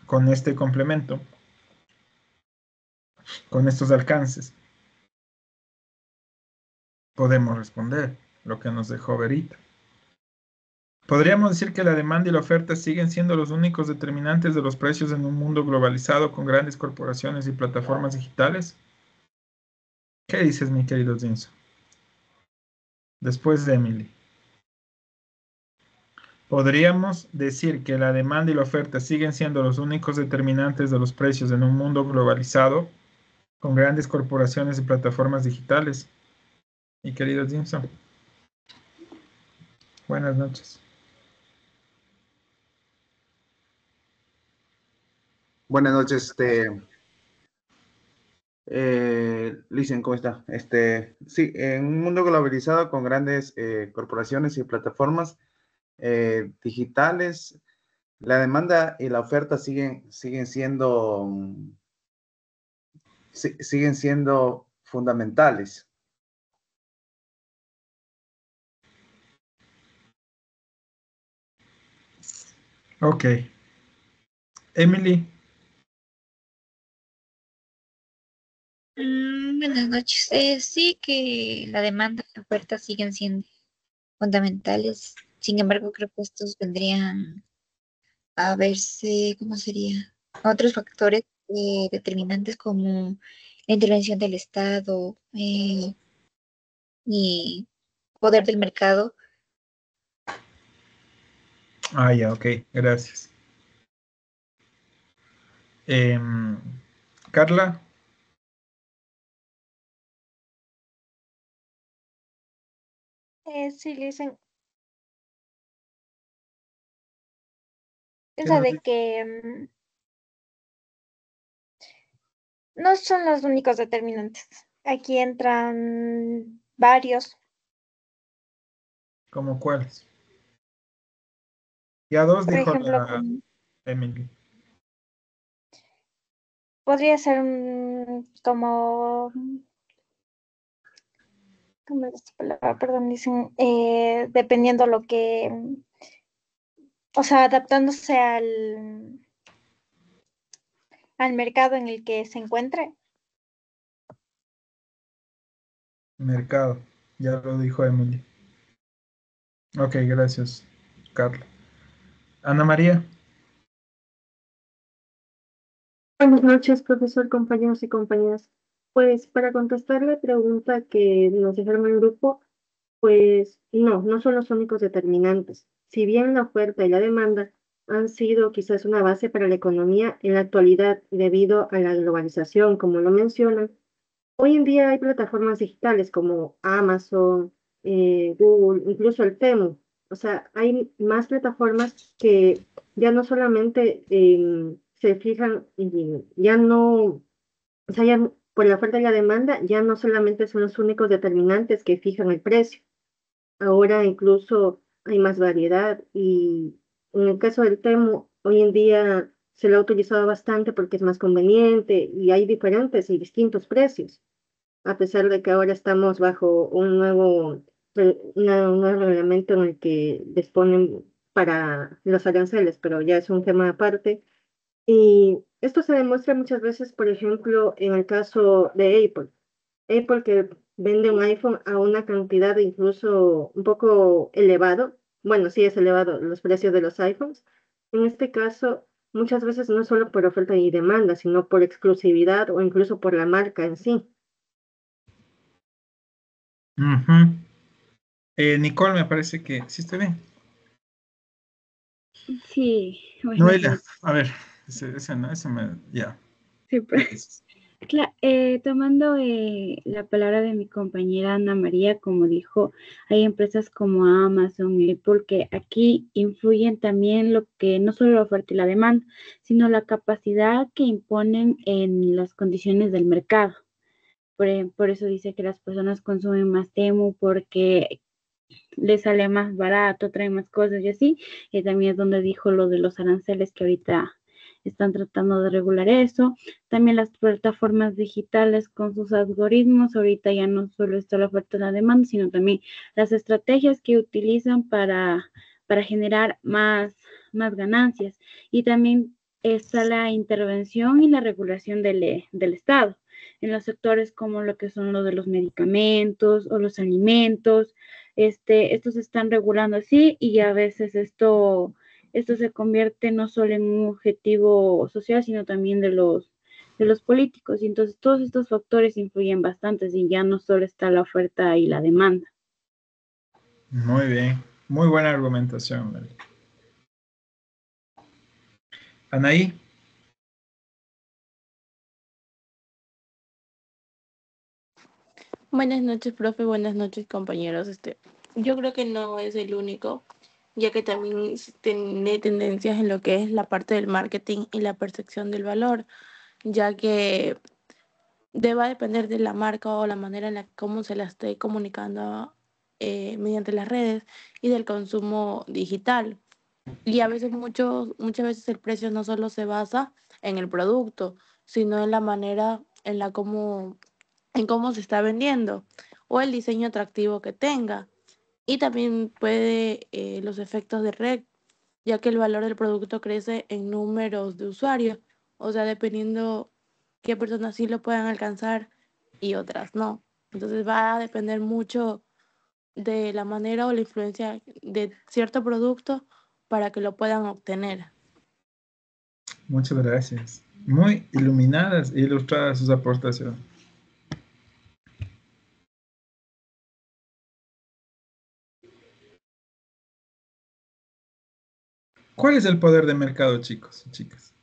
Speaker 1: con este complemento, con estos alcances, podemos responder lo que nos dejó Verita. Podríamos decir que la demanda y la oferta siguen siendo los únicos determinantes de los precios en un mundo globalizado con grandes corporaciones y plataformas digitales. ¿Qué dices, mi querido Zinso? Después de Emily. Podríamos decir que la demanda y la oferta siguen siendo los únicos determinantes de los precios en un mundo globalizado con grandes corporaciones y plataformas digitales. Mi querido Jimson. Buenas noches.
Speaker 4: Buenas noches, Listen, ¿cómo está? Sí, en un mundo globalizado con grandes corporaciones y plataformas digitales, la demanda y la oferta siguen siendo fundamentales.
Speaker 1: Ok. Emily.
Speaker 5: Buenas noches. Sí que la demanda y la oferta siguen siendo fundamentales. Sin embargo, creo que estos vendrían a verse, ¿cómo sería? Otros factores determinantes como la intervención del Estado y poder del mercado.
Speaker 1: Ah, ya, ok. Gracias. Carla.
Speaker 6: Sí, le dicen,
Speaker 1: ¿Qué
Speaker 6: piensa
Speaker 1: nos
Speaker 6: de
Speaker 1: dice?
Speaker 6: que
Speaker 5: No son los únicos determinantes. Aquí entran varios.
Speaker 1: ¿Como cuáles? Ya dos
Speaker 5: Por
Speaker 1: dijo
Speaker 5: ejemplo,
Speaker 1: la Emily.
Speaker 5: podría ser como, ¿cómo es esta palabra? Perdón, dicen, dependiendo lo que, o sea, adaptándose al mercado en el que se encuentre.
Speaker 1: Mercado. Ya lo dijo Emily. Ok, gracias, Carla. Ana María.
Speaker 6: Buenas noches, profesor, compañeros y compañeras. Pues para contestar la pregunta que nos dejaron en el grupo, pues no son los únicos determinantes. Si bien la oferta y la demanda han sido quizás una base para la economía en la actualidad debido a la globalización, como lo mencionan, hoy en día hay plataformas digitales como Amazon, Google, incluso el Temu. O sea, hay más plataformas que ya no solamente se fijan y ya no, o sea, ya por la oferta y la demanda, ya no solamente son los únicos determinantes que fijan el precio. Ahora incluso hay más variedad y en el caso del Temu, hoy en día se lo ha utilizado bastante porque es más conveniente y hay diferentes y distintos precios a pesar de que ahora estamos bajo un nuevo reglamento en el que disponen para los aranceles, pero ya es un tema aparte. Y esto se demuestra muchas veces, por ejemplo, en el caso de Apple. Apple que vende un iPhone a una cantidad incluso un poco elevado. Bueno, sí es elevado los precios de los iPhones. En este caso, muchas veces no solo por oferta y demanda, sino por exclusividad o incluso por la marca en sí.
Speaker 1: Ujú. Nicole, me parece que sí estoy bien.
Speaker 7: Sí, buenas
Speaker 1: Noelia,
Speaker 7: noches.
Speaker 1: a ver, ese no, ese me, ya.
Speaker 7: Sí,
Speaker 1: ¿Qué dices?
Speaker 7: tomando la palabra de mi compañera Ana María, como dijo, hay empresas como Amazon y Apple que aquí influyen también lo que no solo la oferta y la demanda, sino la capacidad que imponen en las condiciones del mercado. Por eso dice que las personas consumen más Temu porque les sale más barato, trae más cosas y así. Y también es donde dijo lo de los aranceles que ahorita están tratando de regular eso. También las plataformas digitales con sus algoritmos, ahorita ya no solo está la oferta y la demanda, sino también las estrategias que utilizan para generar más ganancias. Y también está la intervención y la regulación del Estado en los sectores como lo que son lo de los medicamentos o los alimentos. Estos se están regulando así y a veces esto se convierte no solo en un objetivo social, sino también de los políticos. Y entonces todos estos factores influyen bastante y ya no solo está la oferta y la demanda.
Speaker 1: Muy bien, muy buena argumentación, Mel. Anaí,
Speaker 8: Buenas noches, profe. Buenas noches, compañeros. Yo creo que no es el único, ya que también tiene tendencias en lo que es la parte del marketing y la percepción del valor, ya que deba depender de la marca o la manera en la cómo se la esté comunicando mediante las redes y del consumo digital. Y a veces, muchas veces el precio no solo se basa en el producto, sino en la manera en cómo se está vendiendo o el diseño atractivo que tenga. Y también puede los efectos de red, ya que el valor del producto crece en números de usuarios, o sea, dependiendo qué personas sí lo puedan alcanzar y otras no. Entonces va a depender mucho de la manera o la influencia de cierto producto para que lo puedan obtener.
Speaker 1: muchas gracias. Muy iluminadas e ilustradas sus aportaciones. ¿Cuál es el poder de mercado, chicos y chicas?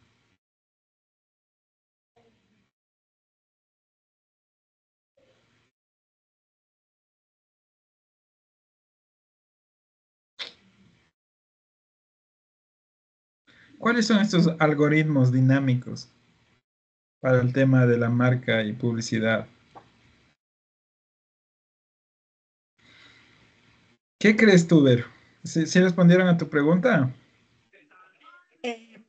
Speaker 1: ¿Cuáles son estos algoritmos dinámicos para el tema de la marca y publicidad. ¿Qué crees tú, Vero? ¿Sí respondieron a tu pregunta?
Speaker 2: Eh,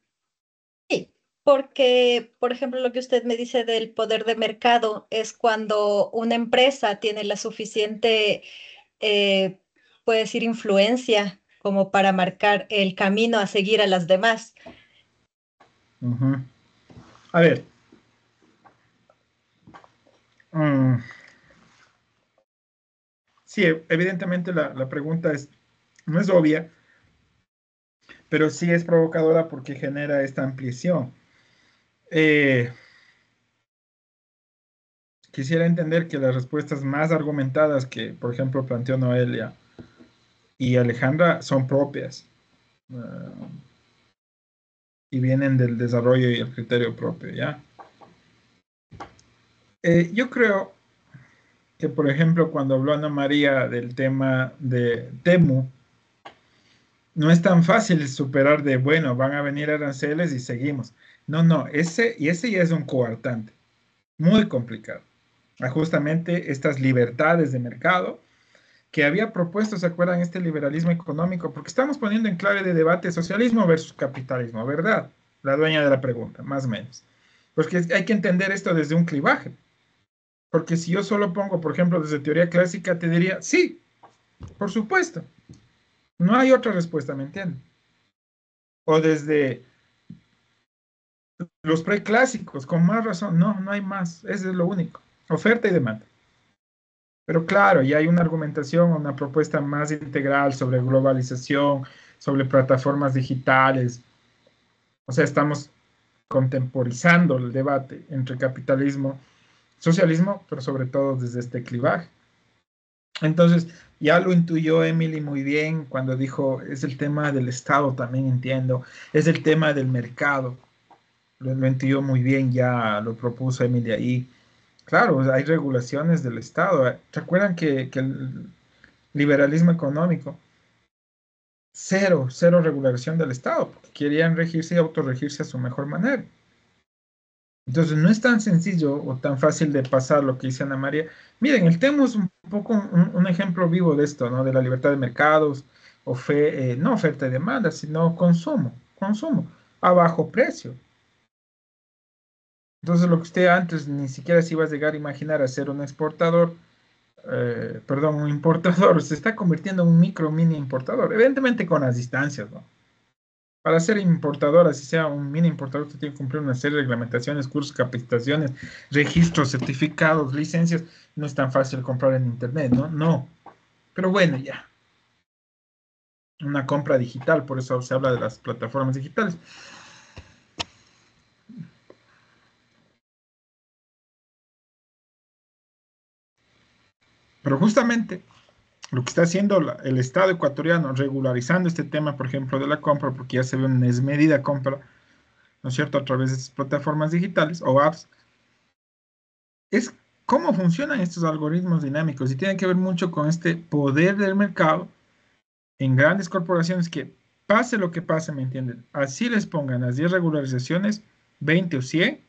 Speaker 2: sí, porque, por ejemplo, lo que usted me dice del poder de mercado es cuando una empresa tiene la suficiente, eh, puede decir, influencia como para marcar el camino a seguir a las demás.
Speaker 1: Ujú. A ver. mm, sí, evidentemente la pregunta no es obvia, pero sí es provocadora porque genera esta ampliación. Eh, Quisiera entender que las respuestas más argumentadas que, por ejemplo, planteó Noelia y Alejandra son propias, y vienen del desarrollo y el criterio propio, ¿ya? Yo creo que, por ejemplo, cuando habló Ana María del tema de Temu, no es tan fácil superar de, bueno, van a venir aranceles y seguimos. No, no, ese ya es un coartante, muy complicado. Justamente estas libertades de mercado que había propuesto, ¿se acuerdan? Este liberalismo económico, porque estamos poniendo en clave de debate socialismo versus capitalismo, ¿verdad? La dueña de la pregunta, más o menos. Porque hay que entender esto desde un clivaje. Porque si yo solo pongo, por ejemplo, desde teoría clásica, te diría, sí, por supuesto. No hay otra respuesta, ¿me entienden? O desde los preclásicos, con más razón, no, no hay más. Ese es lo único. Oferta y demanda. Pero claro, ya hay una argumentación, una propuesta más integral sobre globalización, sobre plataformas digitales. O sea, estamos contemporizando el debate entre capitalismo, socialismo, pero sobre todo desde este clivaje. Entonces, ya lo intuyó Emily muy bien cuando dijo, es el tema del Estado, también entiendo, es el tema del mercado. Lo intuyó muy bien, ya lo propuso Emily ahí. Claro, hay regulaciones del Estado. ¿Se acuerdan que el liberalismo económico, cero regulación del Estado, porque querían regirse y autorregirse a su mejor manera? Entonces, no es tan sencillo o tan fácil de pasar lo que dice Ana María. Miren, el tema es un poco un ejemplo vivo de esto, ¿no? De la libertad de mercados, no oferta y demanda, sino consumo, a bajo precio. Entonces, lo que usted antes ni siquiera se iba a llegar a imaginar a ser un exportador, perdón, un importador, se está convirtiendo en un mini importador, evidentemente con las distancias, ¿no? Para ser importador, así sea un mini importador, usted tiene que cumplir una serie de reglamentaciones, cursos, capacitaciones, registros, certificados, licencias. No es tan fácil comprar en internet, ¿no? No. Pero bueno, ya. Una compra digital, por eso se habla de las plataformas digitales. Pero justamente lo que está haciendo el Estado ecuatoriano, regularizando este tema, por ejemplo, de la compra, porque ya se ve una desmedida compra, ¿no es cierto?, a través de estas plataformas digitales o apps, es cómo funcionan estos algoritmos dinámicos y tiene que ver mucho con este poder del mercado en grandes corporaciones que pase lo que pase, ¿me entienden? Así les pongan las 10 regularizaciones, 20 o 100,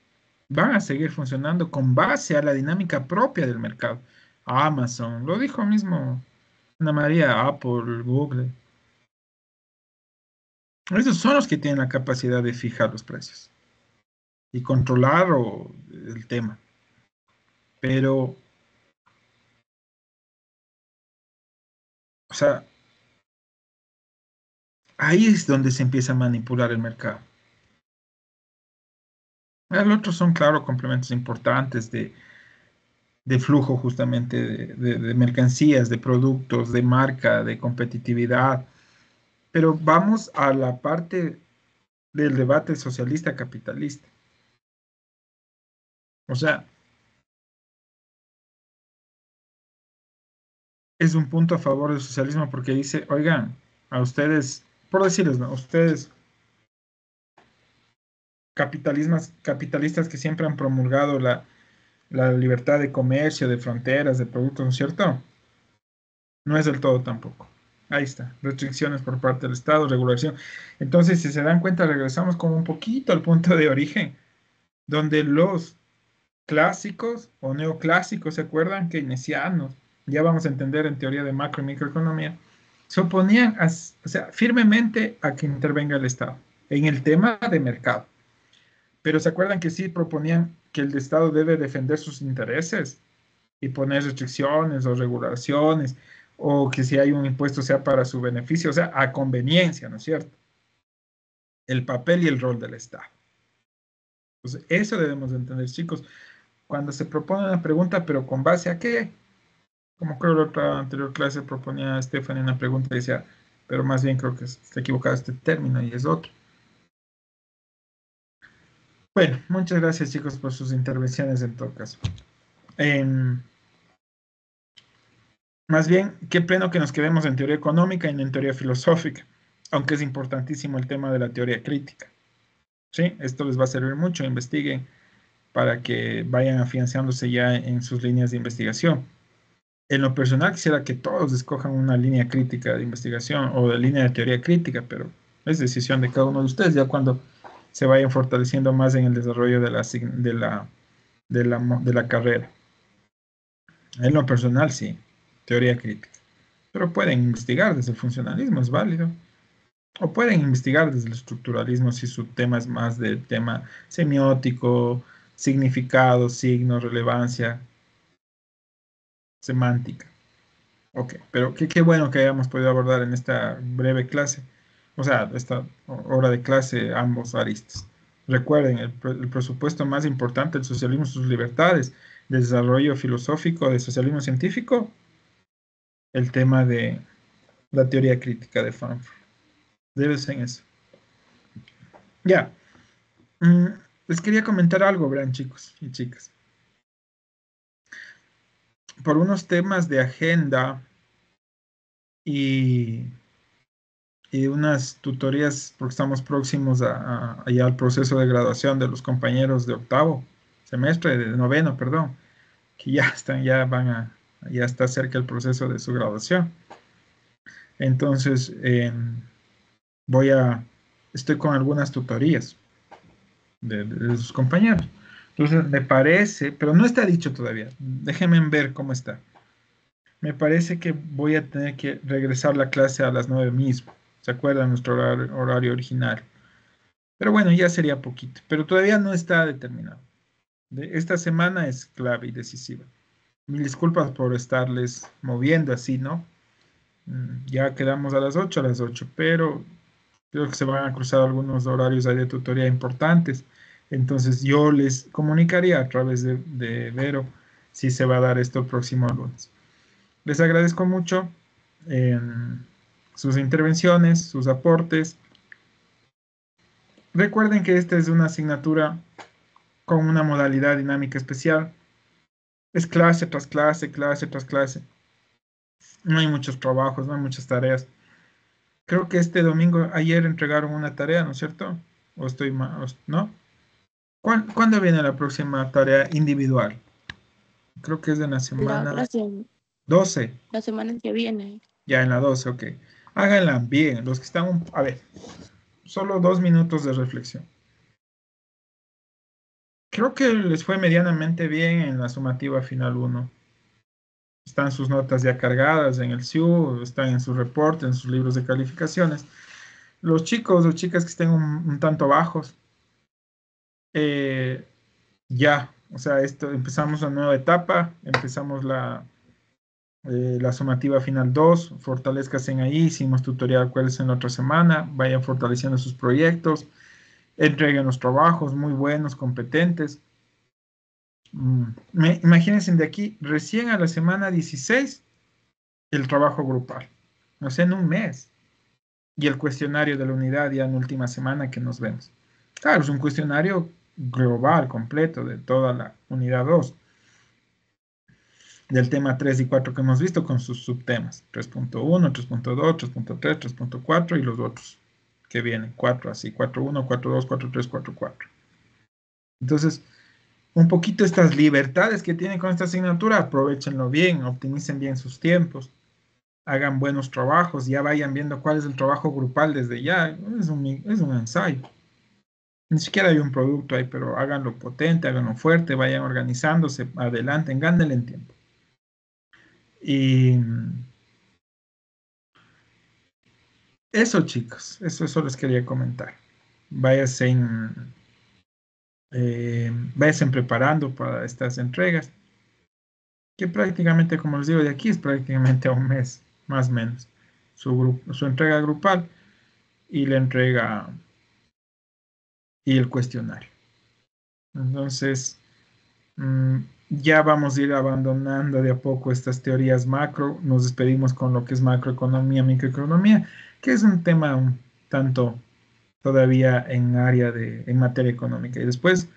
Speaker 1: van a seguir funcionando con base a la dinámica propia del mercado. Amazon, lo dijo mismo Ana María, Apple, Google. Esos son los que tienen la capacidad de fijar los precios y controlar el tema. Pero, o sea, ahí es donde se empieza a manipular el mercado. El otro son, claro, complementos importantes de flujo justamente de mercancías, de productos, de marca, de competitividad. Pero vamos a la parte del debate socialista capitalista. O sea, es un punto a favor del socialismo porque dice, oigan, a ustedes, por decirles, ¿no? Ustedes capitalistas que siempre han promulgado la libertad de comercio, de fronteras, de productos, ¿no es cierto? No es del todo tampoco. Ahí está, restricciones por parte del Estado, regulación. Entonces, si se dan cuenta, regresamos como un poquito al punto de origen. donde los clásicos o neoclásicos, ¿se acuerdan? Keynesianos, ya vamos a entender en teoría de macro y microeconomía, se oponían o sea, firmemente a que intervenga el Estado en el tema de mercado. Pero ¿se acuerdan que sí proponían que el Estado debe defender sus intereses y poner restricciones o regulaciones, o que si hay un impuesto sea para su beneficio, o sea, a conveniencia, ¿no es cierto? El papel y el rol del Estado. Entonces, eso debemos de entender, chicos. Cuando se propone una pregunta, pero ¿con base a qué? Como creo que la otra anterior clase proponía a Stephanie una pregunta y decía, pero más bien creo que está equivocado este término y es otro. Bueno, muchas gracias, chicos, por sus intervenciones en todo caso. Más bien, qué pleno que nos quedemos en teoría económica y no en teoría filosófica, aunque es importantísimo el tema de la teoría crítica. ¿Sí? Esto les va a servir mucho, investiguen para que vayan afianzándose ya en sus líneas de investigación. En lo personal quisiera que todos escojan una línea crítica de investigación o de línea de teoría crítica, pero es decisión de cada uno de ustedes ya cuando se vayan fortaleciendo más en el desarrollo de la carrera. En lo personal, sí, teoría crítica. Pero pueden investigar desde el funcionalismo, es válido. O pueden investigar desde el estructuralismo si su tema es más del tema semiótico, significado, signo, relevancia, semántica. Ok, pero qué bueno que hayamos podido abordar en esta breve clase, o sea, esta hora de clase, ambos aristas. Recuerden, el presupuesto más importante del socialismo, sus libertades, de desarrollo filosófico, de socialismo científico, el tema de la teoría crítica de Frankfurt. Debe ser en eso. Ya. Les quería comentar algo, verán, chicos y chicas. Por unos temas de agenda y unas tutorías, porque estamos próximos ya al proceso de graduación de los compañeros de octavo semestre, de noveno, perdón, que ya están, ya está cerca el proceso de su graduación. Entonces, estoy con algunas tutorías de sus compañeros. Entonces, me parece, pero no está dicho todavía, déjenme ver cómo está. Me parece que voy a tener que regresar la clase a las 9 mismo. ¿Se acuerdan? Nuestro horario original. Pero bueno, ya sería poquito. Pero todavía no está determinado. Esta semana es clave y decisiva. Mil disculpas por estarles moviendo así, ¿no? Ya quedamos a las 8, pero creo que se van a cruzar algunos horarios ahí de tutoría importantes. Entonces yo les comunicaría a través de Vero si se va a dar esto el próximo lunes. Les agradezco mucho sus intervenciones, sus aportes. Recuerden que esta es una asignatura con una modalidad dinámica especial. Es clase tras clase, clase tras clase. No hay muchos trabajos, no hay muchas tareas. Creo que este domingo, ayer entregaron una tarea, ¿no es cierto? ¿O estoy mal? ¿No? ¿Cuándo viene la próxima tarea individual? Creo que es en la semana 12.
Speaker 8: La semana que viene.
Speaker 1: Ya en la 12, ok. Háganla bien. Los que están, a ver, solo 2 minutos de reflexión. Creo que les fue medianamente bien en la sumativa final 1. Están sus notas ya cargadas en el SIU, están en su reporte, en sus libros de calificaciones. Los chicos o chicas que estén un tanto bajos, ya, o sea, empezamos una nueva etapa, empezamos la sumativa final 2, fortalezcan ahí, hicimos tutorial cuáles en la otra semana, vayan fortaleciendo sus proyectos, entreguen los trabajos muy buenos, competentes. Imagínense de aquí, recién a la semana 16, el trabajo grupal, o sea, en un mes, y el cuestionario de la unidad ya en última semana que nos vemos. Claro, es un cuestionario global, completo, de toda la unidad 2, del tema 3 y 4 que hemos visto con sus subtemas, 3.1, 3.2, 3.3, 3.4 y los otros que vienen, 4 así, 4.1, 4.2, 4.3, 4.4. Entonces, un poquito estas libertades que tienen con esta asignatura, aprovechenlo bien, optimicen bien sus tiempos, hagan buenos trabajos, ya vayan viendo cuál es el trabajo grupal desde ya, es un ensayo. Ni siquiera hay un producto ahí, pero háganlo potente, háganlo fuerte, vayan organizándose, adelante, gánenle en tiempo. Y eso, chicos, eso les quería comentar. Váyanse preparando para estas entregas, que prácticamente, como les digo, de aquí es prácticamente a un mes, más o menos, su entrega grupal y la entrega y el cuestionario. Entonces, ya vamos a ir abandonando de a poco estas teorías macro, nos despedimos con lo que es macroeconomía, microeconomía, que es un tema un tanto todavía en materia económica. Y después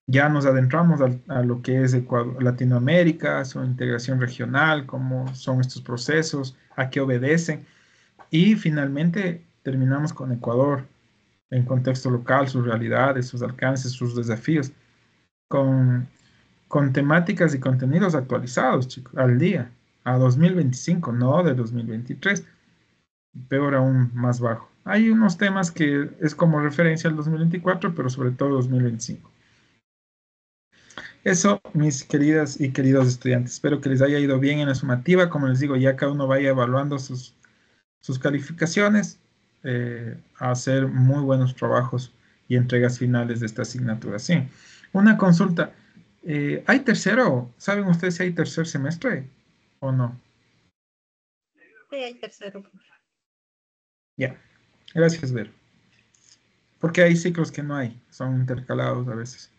Speaker 1: ya nos adentramos a lo que es Latinoamérica, su integración regional, cómo son estos procesos, a qué obedecen. Y finalmente terminamos con Ecuador, en contexto local, sus realidades, sus alcances, sus desafíos, con, con temáticas y contenidos actualizados, chicos, al día, a 2025, no de 2023, peor aún más bajo. Hay unos temas que es como referencia al 2024, pero sobre todo 2025. Eso, mis queridas y queridos estudiantes, espero que les haya ido bien en la sumativa. Como les digo, ya cada uno vaya evaluando sus calificaciones, a hacer muy buenos trabajos y entregas finales de esta asignatura. Sí, una consulta. ¿Hay tercero? ¿Saben ustedes si hay tercer semestre o no?
Speaker 2: Sí, hay tercero.
Speaker 1: Ya, gracias, Vero. Porque hay ciclos que no hay, son intercalados a veces.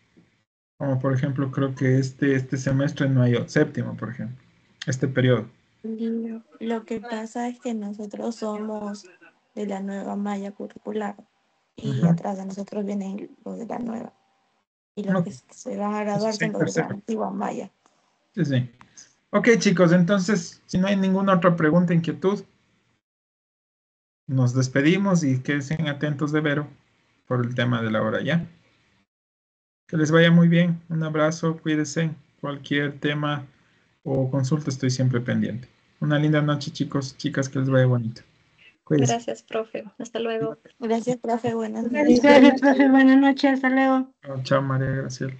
Speaker 1: Como por ejemplo, creo que este semestre no hay séptimo, por ejemplo, este periodo.
Speaker 8: Lo que pasa es que nosotros somos de la nueva malla curricular y
Speaker 1: Ujú.
Speaker 8: atrás de nosotros vienen los de la nueva. Y los
Speaker 1: Ok,
Speaker 8: que se van a
Speaker 1: eso
Speaker 8: graduar
Speaker 1: sí,
Speaker 8: son los de la
Speaker 1: tercero.
Speaker 8: antigua malla.
Speaker 1: Sí, sí. Ok, chicos, entonces, si no hay ninguna otra pregunta, inquietud, nos despedimos y quédense atentos de Vero por el tema de la hora ya. Que les vaya muy bien. Un abrazo, cuídense. Cualquier tema o consulta estoy siempre pendiente. Una linda noche, chicos, chicas, que les vaya bonito. Cuídense.
Speaker 2: Gracias, profe. Hasta luego.
Speaker 8: Gracias, profe. Buenas noches.
Speaker 6: Gracias, profe. Buenas noches. Hasta luego.
Speaker 1: Chao, chao, María Graciela.